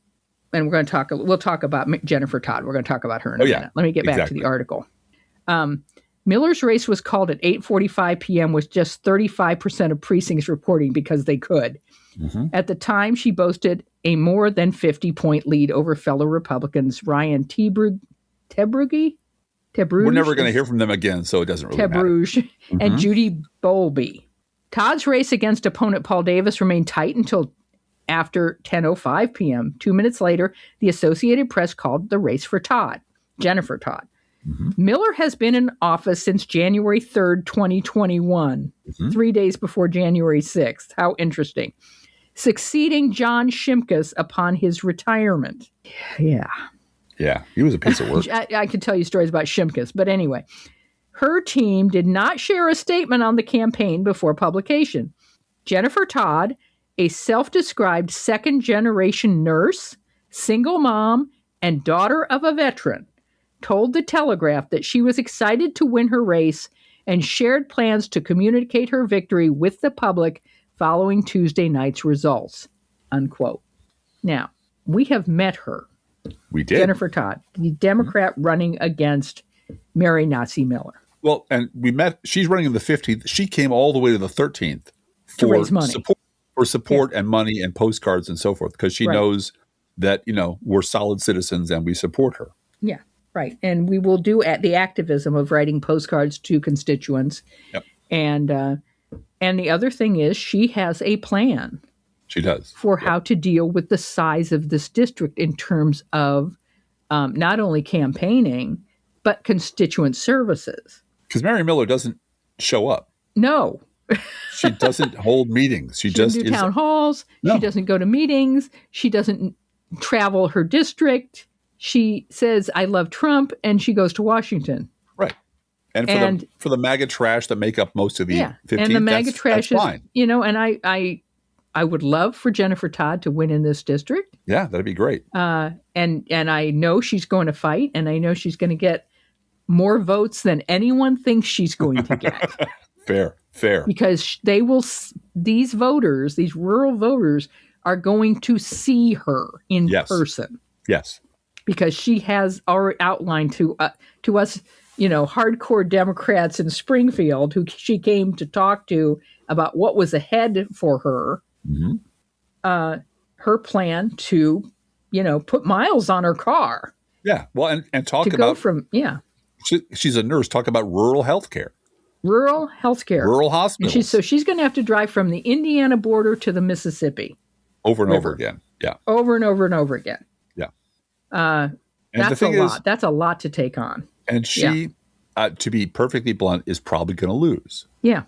we'll talk about Jennifer Todd. We're going to talk about her in a minute. Let me get back to the article. Miller's race was called at 8:45 p.m. with just 35% of precincts reporting because they could. Mm-hmm. At the time, she boasted a more than 50-point lead over fellow Republicans Ryan Tebruge. We're never going to hear from them again, so it doesn't really matter. Mm-hmm. And Judy Bowlby. Todd's race against opponent Paul Davis remained tight until after 10:05 p.m. 2 minutes later, the Associated Press called the race for Jennifer Todd. Mm-hmm. Miller has been in office since January 3rd, 2021, 3 days before January 6th. How interesting. Succeeding John Shimkus upon his retirement. Yeah. Yeah, he was a piece of work. I could tell you stories about Shimkus, but anyway. Her team did not share a statement on the campaign before publication. Jennifer Todd, a self-described second-generation nurse, single mom, and daughter of a veteran, told the Telegraph that she was excited to win her race and shared plans to communicate her victory with the public following Tuesday night's results, unquote. Now, we have met her. We did. Jennifer Todd, the Democrat running against Mary Nazi Miller. Well, and we met, she's running in the 15th. She came all the way to the 13th to raise money. support and money and postcards and so forth, because she knows that, we're solid citizens and we support her. Yeah, right. And we will do the activism of writing postcards to constituents. Yep. And the other thing is she has a plan. She does. For how to deal with the size of this district in terms of not only campaigning, but constituent services. Because Mary Miller doesn't show up. No. She doesn't hold meetings. She just doesn't do town halls. No. She doesn't go to meetings. She doesn't travel her district. She says, I love Trump, and she goes to Washington. Right. And for the MAGA trash that make up most of the 15th, and the MAGA trash that's fine. And I would love for Jennifer Todd to win in this district. Yeah, that'd be great. And I know she's going to fight, and I know she's going to get more votes than anyone thinks she's going to get. Fair. Because these voters, these rural voters, are going to see her in person. Yes. Because she has already outlined to us, hardcore Democrats in Springfield, who she came to talk to about what was ahead for her, her plan to, put miles on her car. Yeah. Well, and talk to about go from she's a nurse. Talk about rural health care. Rural health care. Rural hospitals. So she's going to have to drive from the Indiana border to the Mississippi. Over and over again. Yeah. Over and over and over again. Yeah. That's a lot. That's a lot to take on. And she, to be perfectly blunt, is probably going to lose. Yeah.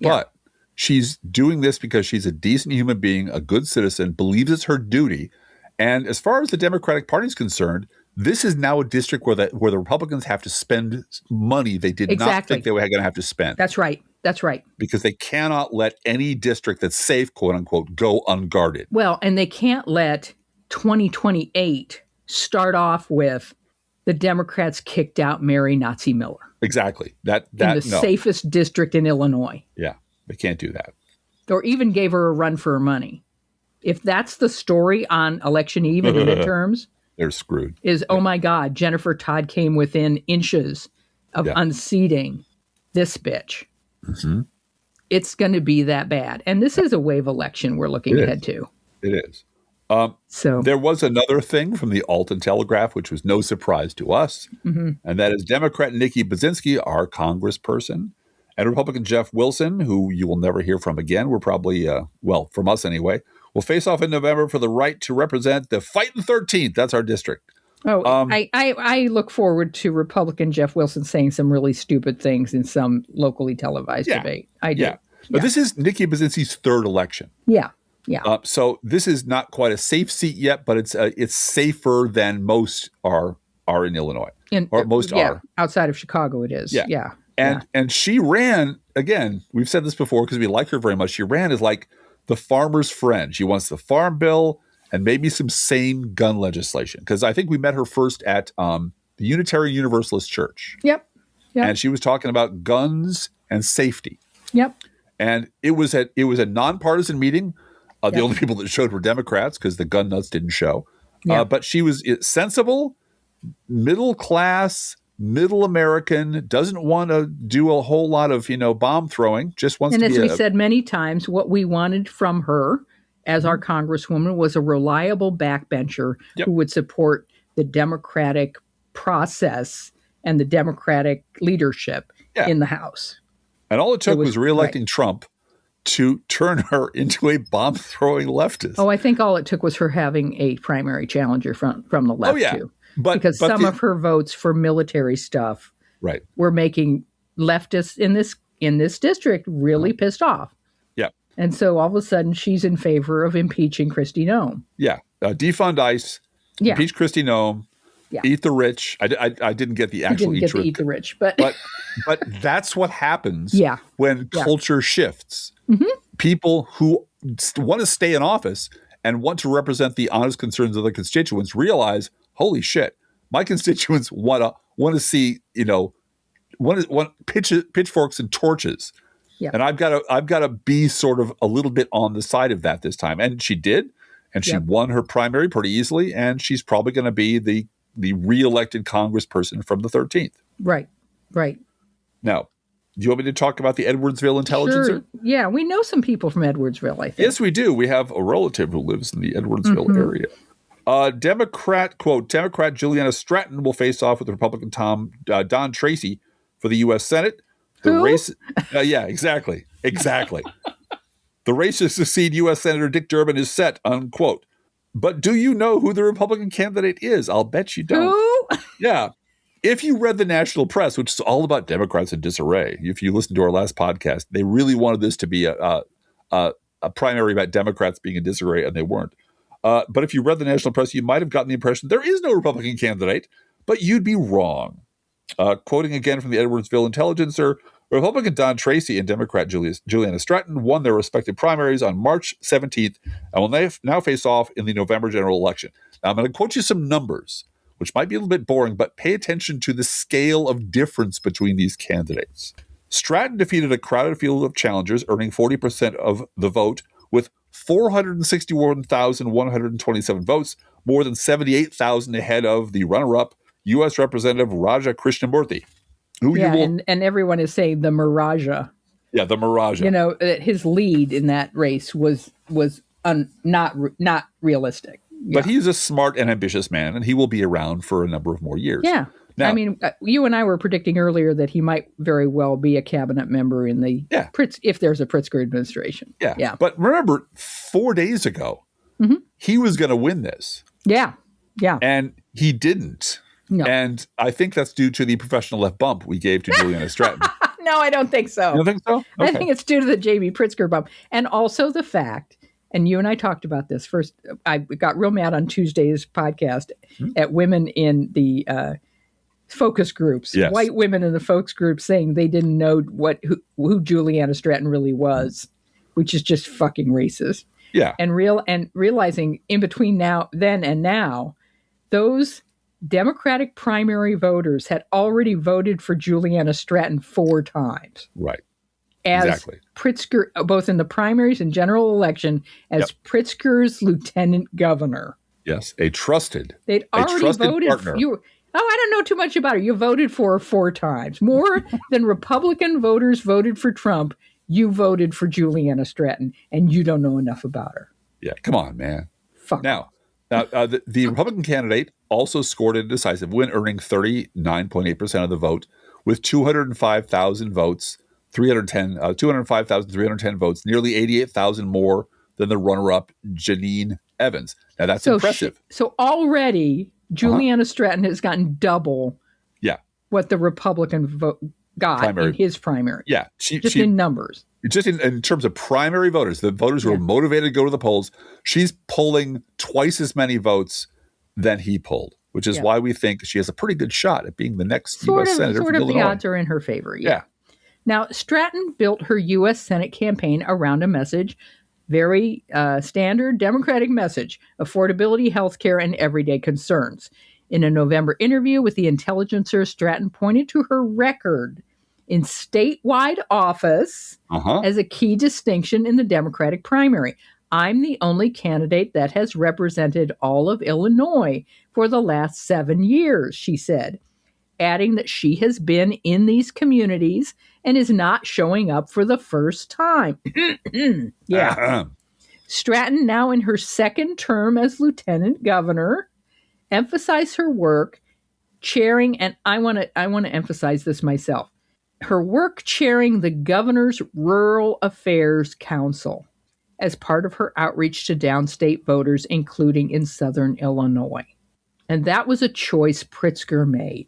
But She's doing this because she's a decent human being, a good citizen, believes it's her duty. And as far as the Democratic Party is concerned, this is now a district where the Republicans have to spend money they did not think they were going to have to spend. That's right. That's right. Because they cannot let any district that's safe, quote unquote, go unguarded. Well, and they can't let 2028 start off with the Democrats kicked out Mary Nazi Miller. Exactly. That in the safest district in Illinois. Yeah, they can't do that. Or even gave her a run for her money. If that's the story on election eve in the midterms, they're screwed. Is, oh my God, Jennifer Todd came within inches of unseating this bitch. Mm-hmm. It's going to be that bad. And this is a wave election we're looking ahead to. It is. So there was another thing from the Alton Telegraph, which was no surprise to us, and that is Democrat Nikki Brzezinski, our congressperson, and Republican Jeff Wilson, who you will never hear from again. We're probably, from us anyway, will face off in November for the right to represent the Fightin' 13th. That's our district. I look forward to Republican Jeff Wilson saying some really stupid things in some locally televised debate. I do. Yeah. But this is Nikki Brzezinski's third election. Yeah. Yeah. So this is not quite a safe seat yet, but it's safer than most are in Illinois. Are outside of Chicago. It is. Yeah. And she ran again. We've said this before because we like her very much. She ran as like the farmer's friend. She wants the farm bill and maybe some sane gun legislation. Because I think we met her first at the Unitarian Universalist Church. Yep. And she was talking about guns and safety. Yep. And it was a nonpartisan meeting. The only people that showed were Democrats because the gun nuts didn't show. But she was sensible, middle class, middle American, doesn't want to do a whole lot of, bomb throwing, just wants to be. And as we said many times, what we wanted from her as our congresswoman was a reliable backbencher who would support the Democratic process and the Democratic leadership in the House. And all it took was reelecting Trump to turn her into a bomb-throwing leftist. Oh, I think all it took was her having a primary challenger from the left, too. Because some of her votes for military stuff were making leftists in this district really pissed off. Yeah. And so all of a sudden, she's in favor of impeaching Kristi Noem. Yeah. Defund ICE, impeach Kristi Noem, eat the rich. I didn't get the actual eat the rich, but that's what happens when culture shifts. Mm-hmm. People who want to stay in office and want to represent the honest concerns of their constituents realize, holy shit, my constituents want to see, pitchforks and torches. Yeah. And I've got to be sort of a little bit on the side of that this time. And she did, and she won her primary pretty easily, and she's probably going to be the re-elected congressperson from the 13th. Right. Now, do you want me to talk about the Edwardsville Intelligencer? Sure. Yeah, we know some people from Edwardsville, I think. Yes, we do. We have a relative who lives in the Edwardsville area. Democrat Juliana Stratton will face off with Republican Don Tracy for the U.S. Senate. The race, exactly. The race to succeed U.S. Senator Dick Durbin is set, unquote. But do you know who the Republican candidate is? I'll bet you don't. Who? Yeah. If you read the national press, which is all about Democrats in disarray, if you listened to our last podcast, they really wanted this to be a primary about Democrats being in disarray, and they weren't. But if you read the national press, you might have gotten the impression there is no Republican candidate, but you'd be wrong. Quoting again from the Edwardsville Intelligencer, Republican Don Tracy and Democrat Juliana Stratton won their respective primaries on March 17th and will now face off in the November general election. Now, I'm going to quote you some numbers, which might be a little bit boring, but pay attention to the scale of difference between these candidates. Stratton defeated a crowded field of challengers, earning 40% of the vote with 461,127 votes, more than 78,000 ahead of the runner-up, U.S. Representative Raja Krishnamurthy. And everyone is saying the Maraja. Yeah, the Maraja. His lead in that race was not realistic. Yeah. But he's a smart and ambitious man, and he will be around for a number of more years. Yeah. Now, I mean, you and I were predicting earlier that he might very well be a cabinet member in the if there's a Pritzker administration. Yeah. But remember, 4 days ago, he was going to win this. Yeah. And he didn't. No. And I think that's due to the professional left bump we gave to Juliana Stratton. No, I don't think so. You don't think so? Okay. I think it's due to the J.B. Pritzker bump. And also the fact, and you and I talked about this first, I got real mad on Tuesday's podcast at women in the focus groups, Yes. white women in the focus groups saying they didn't know who Juliana Stratton really was, which is just fucking racist. Yeah. And realizing in between then and now, those Democratic primary voters had already voted for Juliana Stratton 4 times. Right. As Exactly. Pritzker, both in the primaries and general election, as Pritzker's lieutenant governor. Yes. A trusted They'd already voted partner. for you. Oh, I don't know too much about her. You voted for her 4 times. More than Republican voters voted for Trump, you voted for Juliana Stratton, and you don't know enough about her. Yeah. Come on, man. Fuck. Now, the Republican candidate also scored a decisive win, earning 39.8% of the vote with 205,000 votes, 205,310 votes, nearly 88,000 more than the runner-up, Janine Evans. Now, that's impressive. So already, Juliana Stratton has gotten double what the Republican vote got in his primary. Yeah. Just in numbers. Just in terms of primary voters, the voters who are motivated to go to the polls, she's pulling twice as many votes than he pulled, which is why we think she has a pretty good shot at being the next U.S. Senator from Illinois. The odds are in her favor. Yeah. Now, Stratton built her U.S. Senate campaign around a message, very standard Democratic message, affordability, healthcare, and everyday concerns. In a November interview with the Intelligencer, Stratton pointed to her record in statewide office as a key distinction in the Democratic primary. I'm the only candidate that has represented all of Illinois for the last 7 years, she said, adding that she has been in these communities and is not showing up for the first time. Stratton, now in her 2nd term as lieutenant governor, emphasized her work chairing, and I want to emphasize this myself, her work chairing the Governor's Rural Affairs Council as part of her outreach to downstate voters, including in southern Illinois. And that was a choice Pritzker made.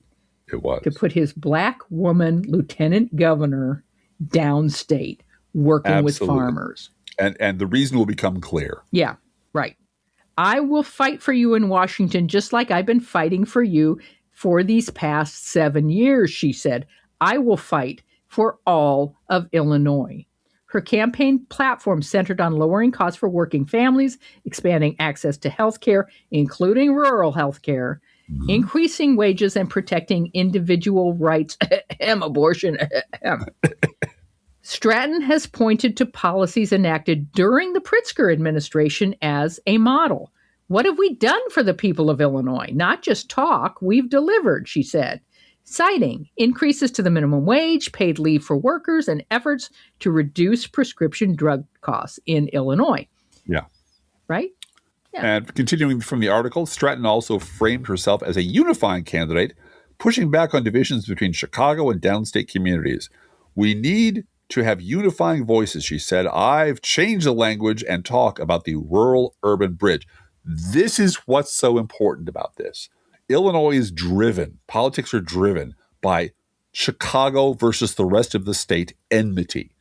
It was. To put his black woman lieutenant governor downstate, working with farmers. And the reason will become clear. Yeah, right. I will fight for you in Washington just like I've been fighting for you for these past 7 years, she said. I will fight for all of Illinois. Her campaign platform centered on lowering costs for working families, expanding access to health care, including rural health care, increasing wages, and protecting individual rights, abortion. Stratton has pointed to policies enacted during the Pritzker administration as a model. What have we done for the people of Illinois? Not just talk, we've delivered, she said, citing increases to the minimum wage, paid leave for workers, and efforts to reduce prescription drug costs in Illinois. Yeah. Right? Yeah. And continuing from the article, Stratton also framed herself as a unifying candidate, pushing back on divisions between Chicago and downstate communities. We need to have unifying voices, she said. I've changed the language and talk about the rural-urban bridge. This is what's so important about this. Illinois is driven, politics are driven by Chicago versus the rest of the state enmity.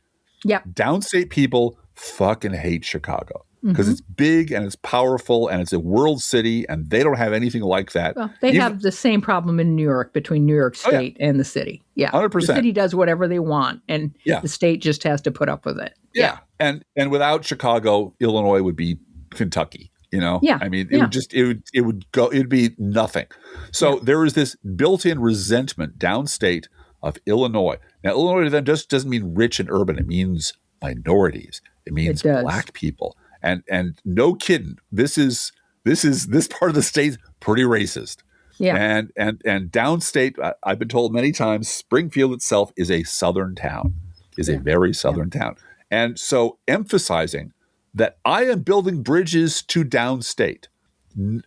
Yeah. Downstate people fucking hate Chicago because it's big and it's powerful and it's a world city and they don't have anything like that. Well, they have the same problem in New York between New York State and the city. Yeah. 100%. The city does whatever they want and the state just has to put up with it. Yeah. And without Chicago, Illinois would be Kentucky. You know, I mean, it'd be nothing. So there is this built-in resentment downstate of Illinois. Now, Illinois then just doesn't mean rich and urban. It means minorities. It means black people. And no kidding, this part of the state pretty racist. Yeah. And downstate, I've been told many times, Springfield itself is a southern town, is a very southern town. And so emphasizing that I am building bridges to downstate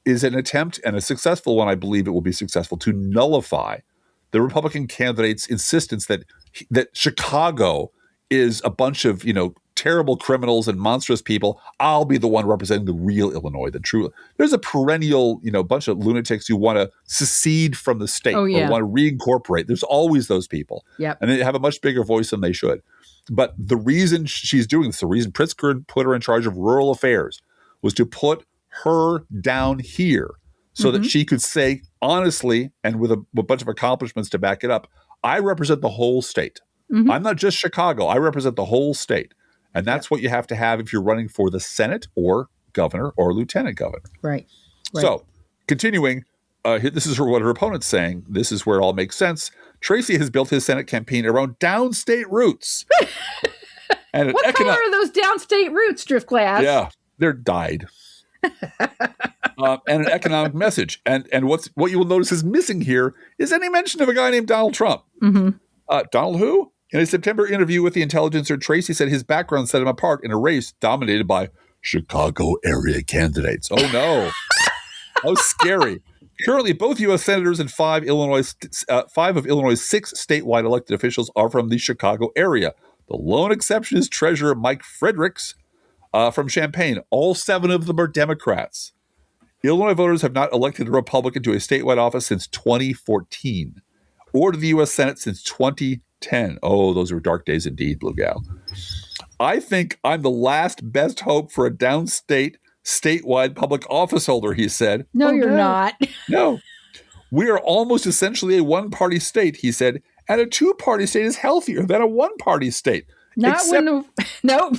is an attempt, and a successful one, I believe it will be successful, to nullify the Republican candidate's insistence that Chicago is a bunch of, terrible criminals and monstrous people. I'll be the one representing the real Illinois, the true. There's a perennial, bunch of lunatics who want to secede from the state or want to reincorporate. There's always those people. Yep. And they have a much bigger voice than they should. But the reason she's doing this, the reason Pritzker put her in charge of rural affairs was to put her down here so that she could say honestly and with a bunch of accomplishments to back it up, I represent the whole state. I'm not just Chicago. I represent the whole state. And that's what you have to have if you're running for the Senate or governor or lieutenant governor. Right. So continuing, this is what her opponent's saying. This is where it all makes sense. Tracy has built his Senate campaign around downstate roots. And what color are those downstate roots, Driftglass? Yeah, they're dyed. And an economic message. And what you will notice is missing here is any mention of a guy named Donald Trump. Donald who? In a September interview with the Intelligencer, Tracy said his background set him apart in a race dominated by Chicago area candidates. Oh, no. How scary. Currently, both U.S. senators and five of Illinois' 6 statewide elected officials are from the Chicago area. The lone exception is Treasurer Mike Fredericks from Champaign. All 7 of them are Democrats. Illinois voters have not elected a Republican to a statewide office since 2014 or to the U.S. Senate since 2010. Oh, those were dark days indeed, Blue Gal. I think I'm the last best hope for a downstate, statewide public office holder, he said. No, you're not. No. We are almost essentially a one-party state, he said, and a two-party state is healthier than a one-party state. Nope. Nope.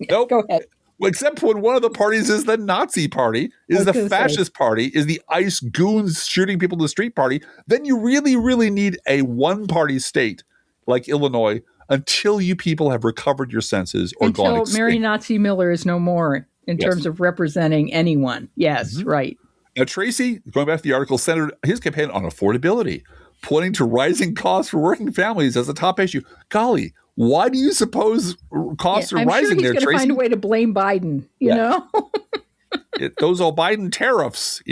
Go ahead. Except when one of the parties is the Nazi party, is the fascist party, is the ICE goons shooting people in the street party, then you really, really need a one-party state like Illinois until you people have recovered your senses or gone extinct. Until Mary Nazi Miller is no more in terms of representing anyone. Yes, right. Now, Tracy, going back to the article, centered his campaign on affordability, pointing to rising costs for working families as a top issue. Golly, why do you suppose costs are rising there, Tracy? I'm sure he's going to find a way to blame Biden, you know? Those old Biden tariffs,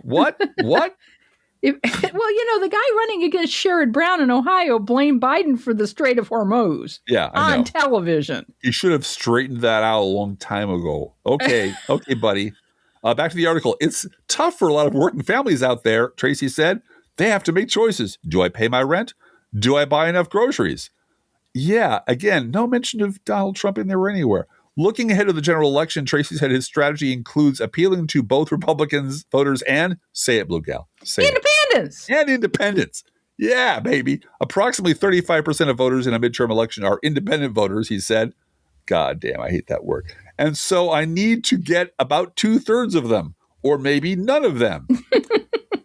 what? What? The guy running against Sherrod Brown in Ohio blamed Biden for the Strait of Hormuz on television. He should have straightened that out a long time ago. Okay, buddy. Back to the article. It's tough for a lot of working families out there, Tracy said. They have to make choices. Do I pay my rent? Do I buy enough groceries? Yeah, again, no mention of Donald Trump in there anywhere. Looking ahead of the general election, Tracy said his strategy includes appealing to both Republicans voters and, say it, Blue Gal, independents. And independents. Yeah, baby. Approximately 35% of voters in a midterm election are independent voters, he said. God damn, I hate that word. And so I need to get about 2/3 of them, or maybe none of them.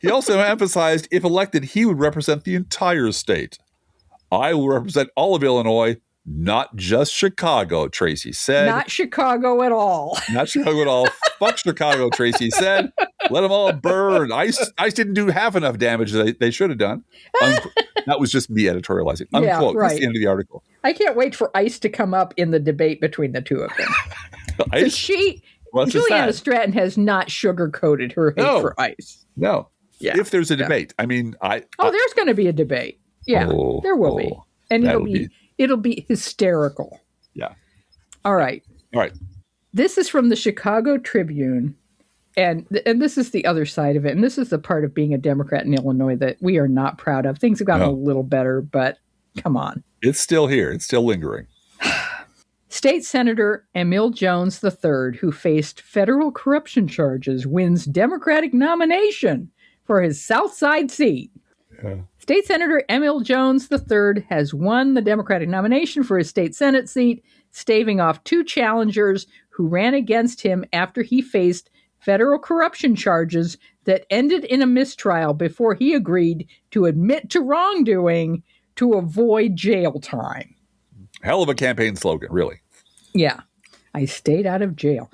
He also emphasized if elected, he would represent the entire state. I will represent all of Illinois, not just Chicago, Tracy said. Not Chicago at all. Not Chicago at all. Fuck Chicago, Tracy said. Let them all burn. ICE didn't do half enough damage they should have done. That was just me editorializing. Unquote. Yeah, right. That's the end of the article. I can't wait for ICE to come up in the debate between the two of them. Juliana Stratton has not sugarcoated her hate for ICE. No. Yeah. If there's a debate. I mean, there's going to be a debate. Yeah, there will be. And it'll be hysterical. Yeah. All right. This is from the Chicago Tribune. And this is the other side of it. And this is the part of being a Democrat in Illinois that we are not proud of. Things have gotten a little better, but come on. It's still here. It's still lingering. State Senator Emil Jones III, who faced federal corruption charges, wins Democratic nomination for his South Side seat. Yeah. State Senator Emil Jones III has won the Democratic nomination for his state Senate seat, staving off 2 challengers who ran against him after he faced federal corruption charges that ended in a mistrial before he agreed to admit to wrongdoing to avoid jail time. Hell of a campaign slogan, really. Yeah. I stayed out of jail.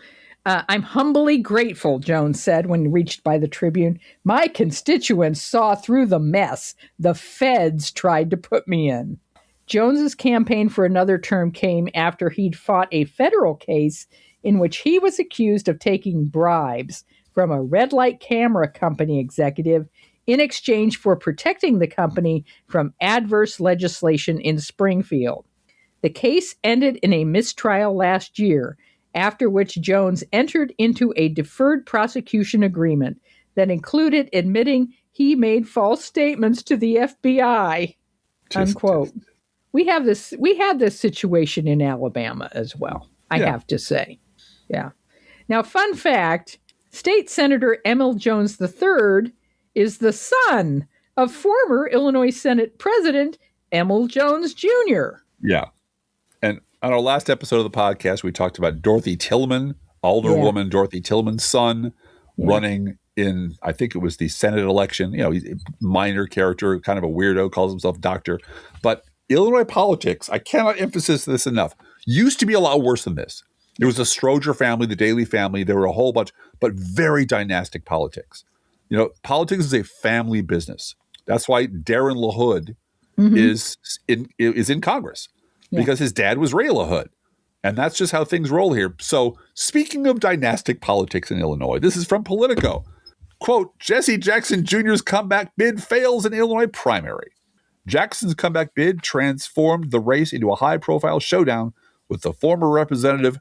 I'm humbly grateful, Jones said when reached by the Tribune. My constituents saw through the mess the feds tried to put me in. Jones's campaign for another term came after he'd fought a federal case in which he was accused of taking bribes from a red light camera company executive in exchange for protecting the company from adverse legislation in Springfield. The case ended in a mistrial last year, after which Jones entered into a deferred prosecution agreement that included admitting he made false statements to the FBI, unquote. We had this situation in Alabama as well, I have to say. Yeah. Now, fun fact, State Senator Emil Jones III is the son of former Illinois Senate President Emil Jones Jr. Yeah. And on our last episode of the podcast, we talked about Dorothy Tillman, Alderwoman Dorothy Tillman's son, running in, I think it was the Senate election. You know, he's a minor character, kind of a weirdo, calls himself doctor. But Illinois politics, I cannot emphasize this enough, used to be a lot worse than this. There was the Stroger family, the Daley family. There were a whole bunch, but very dynastic politics. You know, politics is a family business. That's why Darren LaHood is in Congress, because his dad was Ray LaHood. And that's just how things roll here. So speaking of dynastic politics in Illinois, this is from Politico. Quote, Jesse Jackson Jr.'s comeback bid fails in Illinois primary. Jackson's comeback bid transformed the race into a high-profile showdown with the former representative,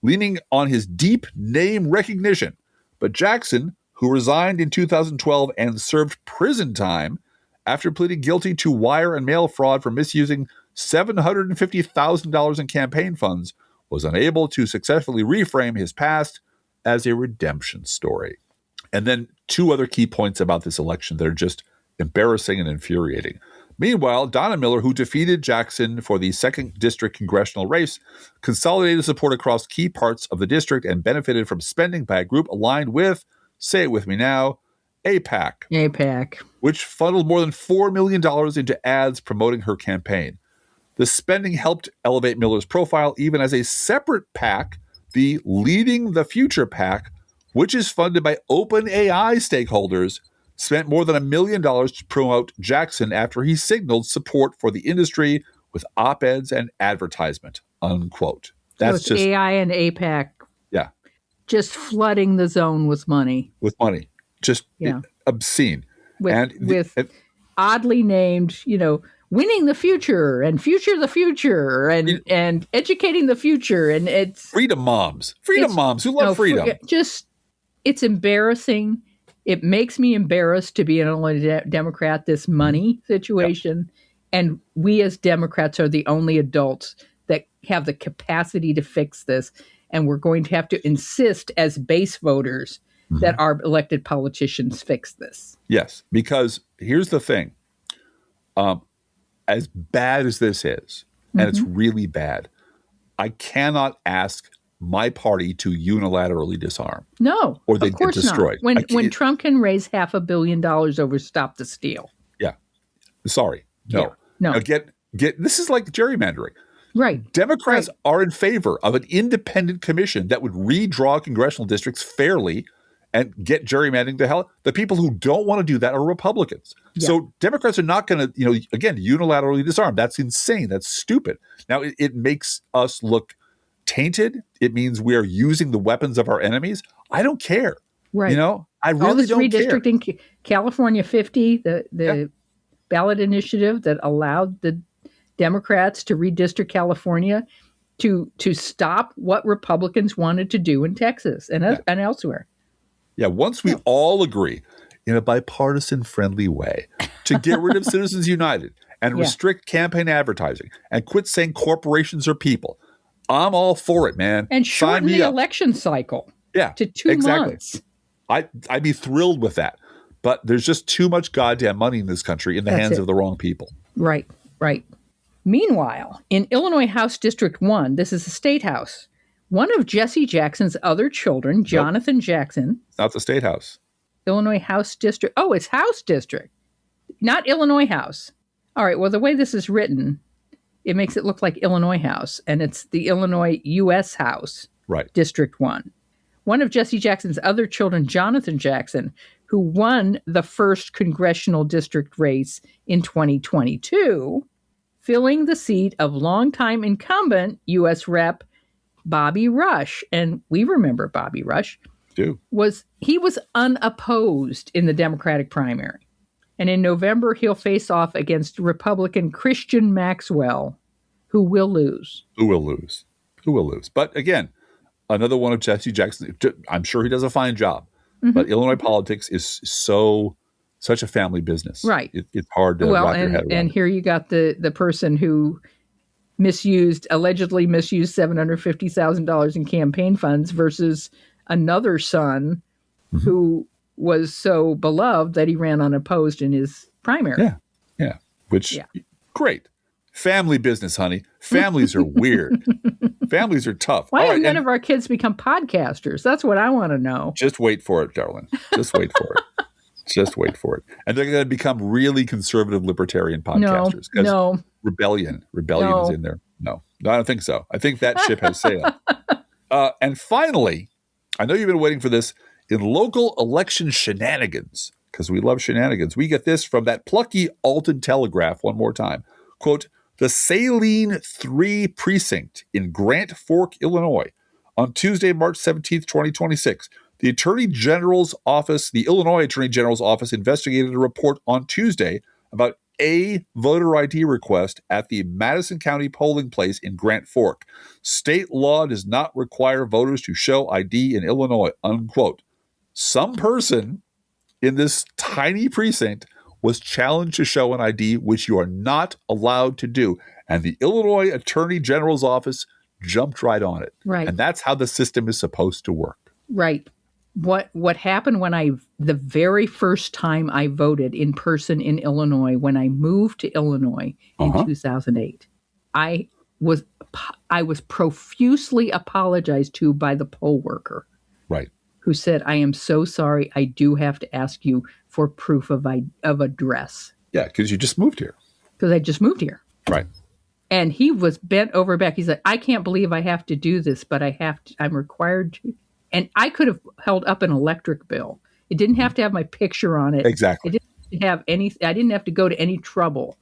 leaning on his deep name recognition. But Jackson, who resigned in 2012 and served prison time after pleading guilty to wire and mail fraud for misusing $750,000 in campaign funds, was unable to successfully reframe his past as a redemption story. And then two other key points about this election that are just embarrassing and infuriating. Meanwhile, Donna Miller, who defeated Jackson for the 2nd District congressional race, consolidated support across key parts of the district and benefited from spending by a group aligned with, say it with me now, AIPAC. Which funneled more than $4 million into ads promoting her campaign. The spending helped elevate Miller's profile even as a separate PAC, the Leading the Future PAC, which is funded by OpenAI stakeholders, spent more than $1 million to promote Jackson after he signaled support for the industry with op-eds and advertisement, unquote. That's so it's just AI and AIPAC. Yeah. Just flooding the zone with money. Just obscene. With oddly named, winning the future and future the future and educating the future. And it's freedom moms who love freedom. It's embarrassing. It makes me embarrassed to be an Illinois Democrat, this money situation. And we as Democrats are the only adults that have the capacity to fix this. And we're going to have to insist as base voters that our elected politicians fix this. Yes, because here's the thing. As bad as this is, and it's really bad, I cannot ask my party to unilaterally disarm. No, or they get destroyed. Not. When Trump can raise $500 million over Stop the Steal. Yeah. Sorry. No. Yeah. No. Now get this is like gerrymandering. Right. Democrats are in favor of an independent commission that would redraw congressional districts fairly and get gerrymandering to hell. The people who don't want to do that are Republicans. Yeah. So Democrats are not going to, again, unilaterally disarm. That's insane. That's stupid. Now, it makes us look tainted. It means we are using the weapons of our enemies. I don't care. Right. I really don't care. Redistricting California 50, the ballot initiative that allowed the Democrats to redistrict California to stop what Republicans wanted to do in Texas and elsewhere. Yeah, once we all agree in a bipartisan friendly way to get rid of Citizens United and restrict campaign advertising and quit saying corporations are people, I'm all for it, man. And shorten the election cycle to 2 months. I'd be thrilled with that. But there's just too much goddamn money in this country in the hands of the wrong people. Right. Meanwhile, in Illinois House District 1, this is the state house, one of Jesse Jackson's other children, Jonathan Jackson. Not the state house. Illinois House District. Oh, it's House District, not Illinois House. All right. Well, the way this is written, it makes it look like Illinois House, and it's the Illinois U.S. House, District 1. One of Jesse Jackson's other children, Jonathan Jackson, who won the first congressional district race in 2022, filling the seat of longtime incumbent U.S. Rep. Bobby Rush. And we remember Bobby Rush. He was unopposed in the Democratic primary. And in November, he'll face off against Republican Christian Maxwell, who will lose. Who will lose? But again, another one of Jesse Jackson. I'm sure he does a fine job, but Illinois politics is such a family business. Right. It's hard to wrap your head around. And here you got the person who allegedly misused $750,000 in campaign funds versus another son who was so beloved that he ran unopposed in his primary. Yeah. Great. Family business, honey. Families are weird. Families are tough. Why have none of our kids become podcasters? That's what I want to know. Just wait for it, darling. Just wait for it. Just wait for it. And they're going to become really conservative libertarian podcasters. No. Rebellion is in there. No, I don't think so. I think that ship has sailed. And finally, I know you've been waiting for this, in local election shenanigans, because we love shenanigans, we get this from that plucky Alton Telegraph one more time. Quote, the Saline 3 precinct in Grant Fork, Illinois, on Tuesday, March 17th, 2026. The Illinois Attorney General's office investigated a report on Tuesday about a voter ID request at the Madison County polling place in Grant Fork. State law does not require voters to show ID in Illinois, unquote. Some person in this tiny precinct was challenged to show an ID, which you are not allowed to do. And the Illinois Attorney General's office jumped right on it. Right. And that's how the system is supposed to work. Right. What happened when the very first time I voted in person in Illinois, when I moved to Illinois in 2008, I was profusely apologized to by the poll worker. Right. Who said, I am so sorry, I do have to ask you for proof of address. Yeah, because you just moved here. Because I just moved here. Right. And he was bent over back. He's like, I can't believe I have to do this, but I'm required to. And I could have held up an electric bill. It didn't have to have my picture on it. Exactly. I didn't have to go to any trouble.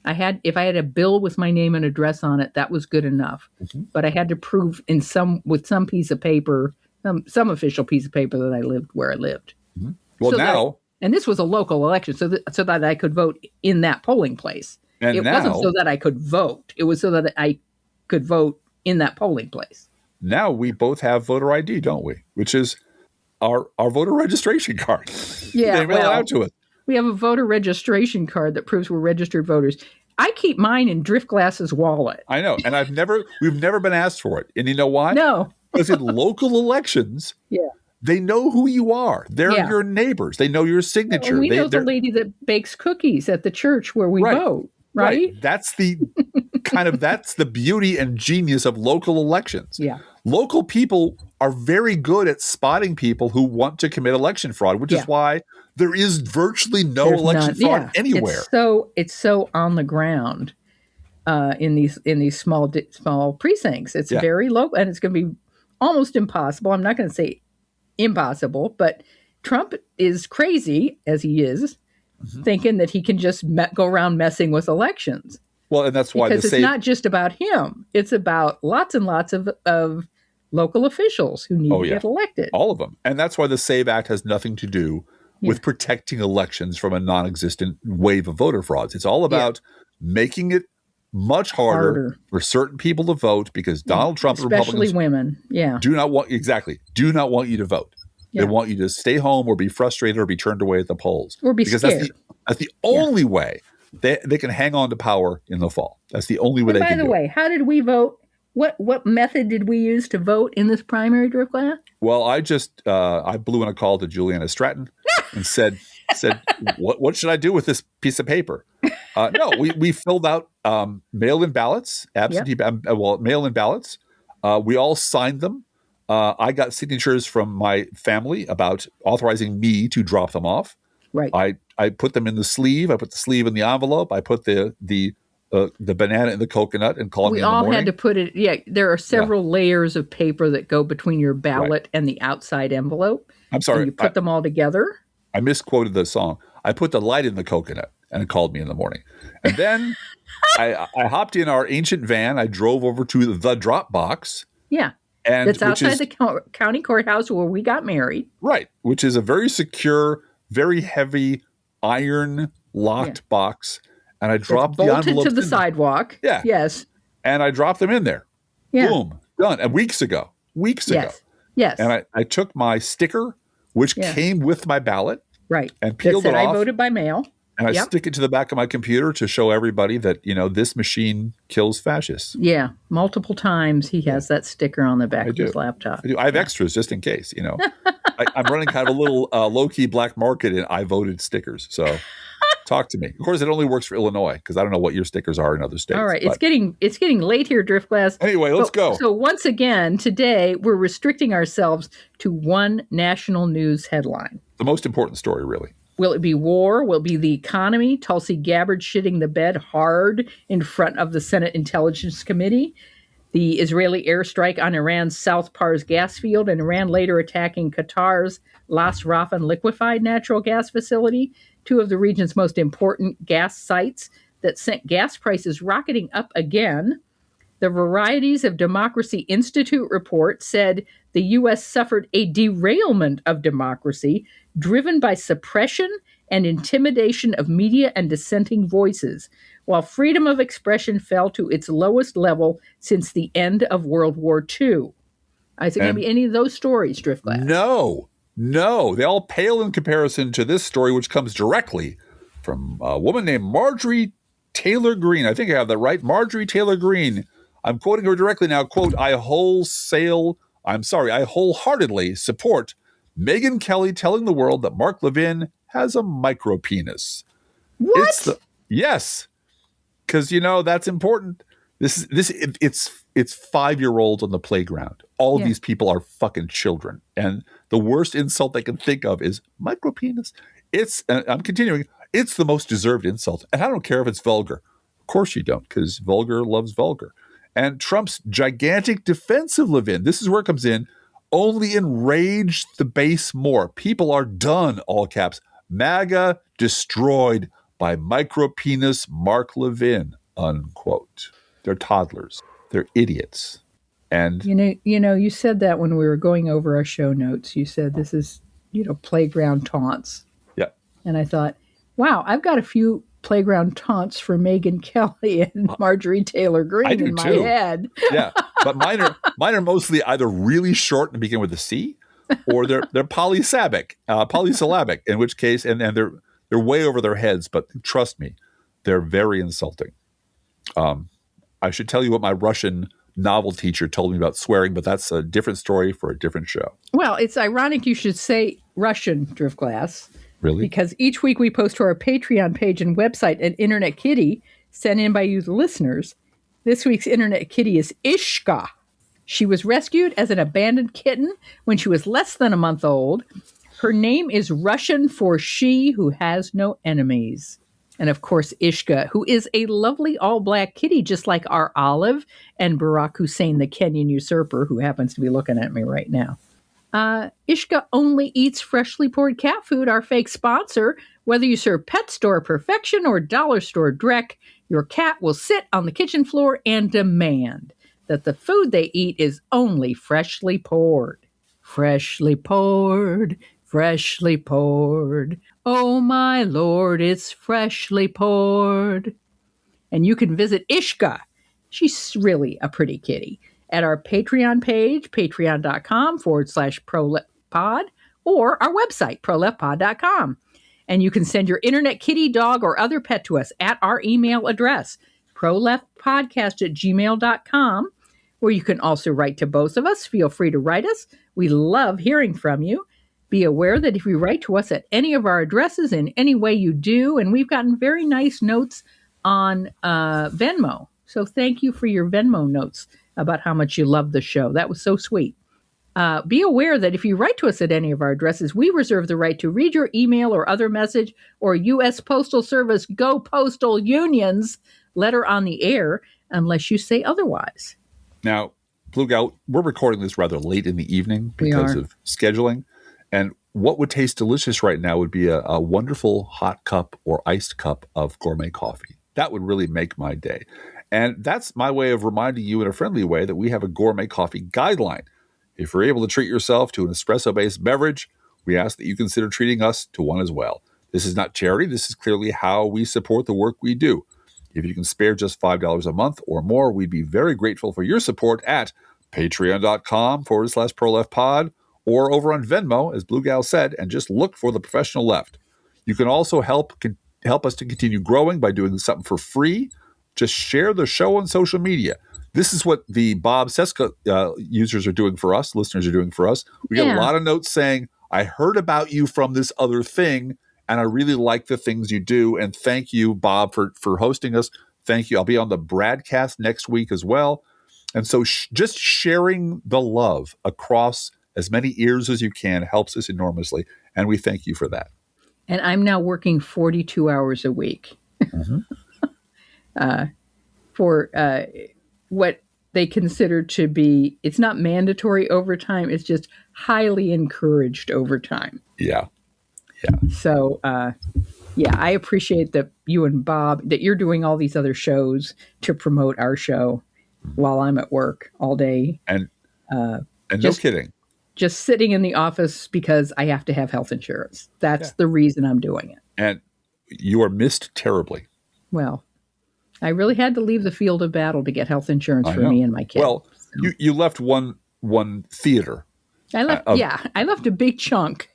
If I had a bill with my name and address on it, that was good enough. But I had to prove with some piece of paper, some official piece of paper that I lived where I lived. Well, and this was a local election, so that I could vote in that polling place. And it wasn't so that I could vote. It was so that I could vote in that polling place. Now we both have voter ID, don't we? Which is our voter registration card. Yeah, they mail it out to us. We have a voter registration card that proves we're registered voters. I keep mine in Driftglass's wallet. I know, and we've never been asked for it. And you know why? No. Because in local elections, they know who you are. They're your neighbors. They know your signature. And we know the lady that bakes cookies at the church where we vote, right? That's the that's the beauty and genius of local elections. Yeah. Local people are very good at spotting people who want to commit election fraud, which is why there is virtually no election fraud anywhere. It's so on the ground in these small precincts. It's very local, and it's going to be almost impossible. I'm not going to say impossible, but Trump is crazy, as he is, thinking that he can just go around messing with elections. Well, and that's why because it's not just about him. It's about lots and lots of local officials who need to get elected. All of them. And that's why the SAVE Act has nothing to do with protecting elections from a non-existent wave of voter frauds. It's all about making it much harder for certain people to vote because Donald Trump and especially Republicans women, do not want you to vote. They want you to stay home or be frustrated or be turned away at the polls. Or be scared. That's the only way they can hang on to power in the fall. That's the only way they can do it. By the way, how did we vote? What method did we use to vote in this primary, Driftglass? Well, I just I blew in a call to Juliana Stratton and said what should I do with this piece of paper? No, we filled out mail-in ballots, mail-in ballots. We all signed them. I got signatures from my family about authorizing me to drop them off. Right. I put them in the sleeve. I put the sleeve in the envelope. I put the banana in the coconut and called me in the morning. We all had to put it. Yeah, there are several layers of paper that go between your ballot and the outside envelope. I'm sorry. And you put them all together. I misquoted the song. I put the light in the coconut and it called me in the morning. And then I hopped in our ancient van. I drove over to the drop box. Yeah. And it's outside the county courthouse where we got married. Right. Which is a very secure, very heavy iron locked box, and I It's dropped the bolted envelopes to the in there. sidewalk. Yeah. Yes. And I dropped them in there. Yeah. Boom. Done. And weeks ago. Yes. Yes. And I took my sticker, which came with my ballot, right. and peeled that it said off. I voted by mail. And I stick it to the back of my computer to show everybody that, this machine kills fascists. Yeah. Multiple times he has that sticker on the back of his laptop. I do. I have extras just in case, I'm running kind of a little low-key black market in I voted stickers. So talk to me. Of course, it only works for Illinois because I don't know what your stickers are in other states. All right. It's getting late here, Driftglass. Anyway, let's go. So once again, today, we're restricting ourselves to one national news headline. The most important story, really. Will it be war? Will it be the economy? Tulsi Gabbard shitting the bed hard in front of the Senate Intelligence Committee. The Israeli airstrike on Iran's South Pars gas field, and Iran later attacking Qatar's Las Rafan liquefied natural gas facility, two of the region's most important gas sites that sent gas prices rocketing up again. The Varieties of Democracy Institute report said the U.S. suffered a derailment of democracy driven by suppression and intimidation of media and dissenting voices, while freedom of expression fell to its lowest level since the end of World War II. Is it going to be any of those stories, Driftglass? No. They all pale in comparison to this story, which comes directly from a woman named Marjorie Taylor Greene. I think I have that right. Marjorie Taylor Greene. I'm quoting her directly now. Quote, I wholeheartedly support Megyn Kelly telling the world that Mark Levin has a micro penis. What? Yes. Because, that's important. It's 5-year-olds on the playground. All of these people are fucking children. And the worst insult they can think of is micro penis. I'm continuing. It's the most deserved insult. And I don't care if it's vulgar. Of course you don't, because vulgar loves vulgar. And Trump's gigantic defense of Levin, this is where it comes in, only enraged the base more. People are done, all caps. MAGA destroyed by micro penis Mark Levin, unquote. They're toddlers. They're idiots. And you said that when we were going over our show notes. You said this is, playground taunts. Yeah. And I thought, wow, I've got a few playground taunts for Megyn Kelly and Marjorie Taylor Greene in my head. Yeah, but mine are mostly either really short and begin with a C, or they're polysyllabic, in which case, and they're way over their heads. But trust me, they're very insulting. I should tell you what my Russian novel teacher told me about swearing, but that's a different story for a different show. Well, it's ironic you should say Russian, Driftglass. Really? Because each week we post to our Patreon page and website an Internet Kitty sent in by you, the listeners. This week's Internet Kitty is Ishka. She was rescued as an abandoned kitten when she was less than a month old. Her name is Russian for she who has no enemies. And of course, Ishka, who is a lovely all-black kitty, just like our Olive and Barack Hussein, the Kenyan usurper, who happens to be looking at me right now. Ishka only eats freshly poured cat food, our fake sponsor. Whether you serve pet store perfection or dollar store dreck, your cat will sit on the kitchen floor and demand that the food they eat is only freshly poured. Freshly poured, freshly poured. Oh, my Lord, it's freshly poured. And you can visit Ishka. She's really a pretty kitty. At our Patreon page, patreon.com/proleftpod, or our website, proleftpod.com. And you can send your internet kitty, dog, or other pet to us at our email address, proleftpodcast@gmail.com, where you can also write to both of us. Feel free to write us. We love hearing from you. Be aware that if you write to us at any of our addresses in any way you do, and we've gotten very nice notes on Venmo. So thank you for your Venmo notes about how much you love the show. That was so sweet. Be aware that if you write to us at any of our addresses, we reserve the right to read your email or other message or U.S. Postal Service Go Postal Union's letter on the air unless you say otherwise. Now, Blue Gal, we're recording this rather late in the evening because of scheduling. And what would taste delicious right now would be a wonderful hot cup or iced cup of gourmet coffee. That would really make my day. And that's my way of reminding you in a friendly way that we have a gourmet coffee guideline. If you're able to treat yourself to an espresso-based beverage, we ask that you consider treating us to one as well. This is not charity. This is clearly how we support the work we do. If you can spare just $5 a month or more, we'd be very grateful for your support at patreon.com/ProLeftPod or over on Venmo, as Blue Gal said, and just look for The Professional Left. You can also help us to continue growing by doing something for free. Just share the show on social media. This is what the Bob Cesca users are doing for us, listeners are doing for us. We get a lot of notes saying, I heard about you from this other thing, and I really like the things you do. And thank you, Bob, for hosting us. Thank you. I'll be on the broadcast next week as well. And so just sharing the love across as many ears as you can helps us enormously. And we thank you for that. And I'm now working 42 hours a week for what they consider to be, it's not mandatory overtime. It's just highly encouraged overtime. Yeah. So, I appreciate that you and Bob, that you're doing all these other shows to promote our show while I'm at work all day. And no kidding. Just sitting in the office because I have to have health insurance. That's the reason I'm doing it. And you are missed terribly. Well, I really had to leave the field of battle to get health insurance for me and my kids. Well, so. you left one theater. I left I left a big chunk.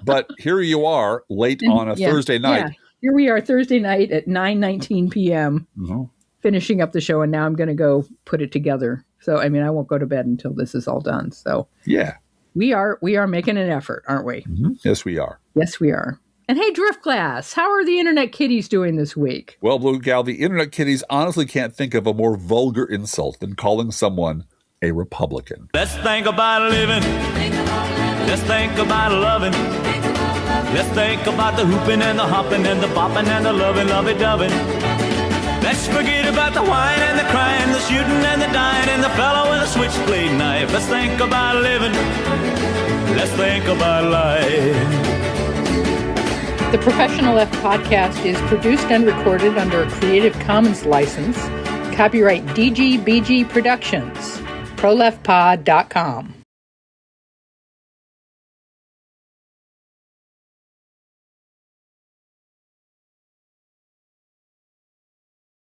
But here you are late on a Thursday night. Yeah. Here we are Thursday night at 9:19 p.m. Finishing up the show, and now I'm going to go put it together. So, I mean, I won't go to bed until this is all done. So, we are making an effort, aren't we? Mm-hmm. Yes, we are. Yes, we are. And hey, Driftglass, how are the Internet kitties doing this week? Well, Blue Gal, the Internet kitties honestly can't think of a more vulgar insult than calling someone a Republican. Let's think about living. Let's think about loving. Let's think about the hooping and the hopping and the bopping and the loving, lovey-doving. Let's forget about the whine and the crying, the shooting and the dying, and the fellow with a switchblade knife. Let's think about living. Let's think about life. The Professional Left podcast is produced and recorded under a Creative Commons license. Copyright DGBG Productions. ProLeftPod.com.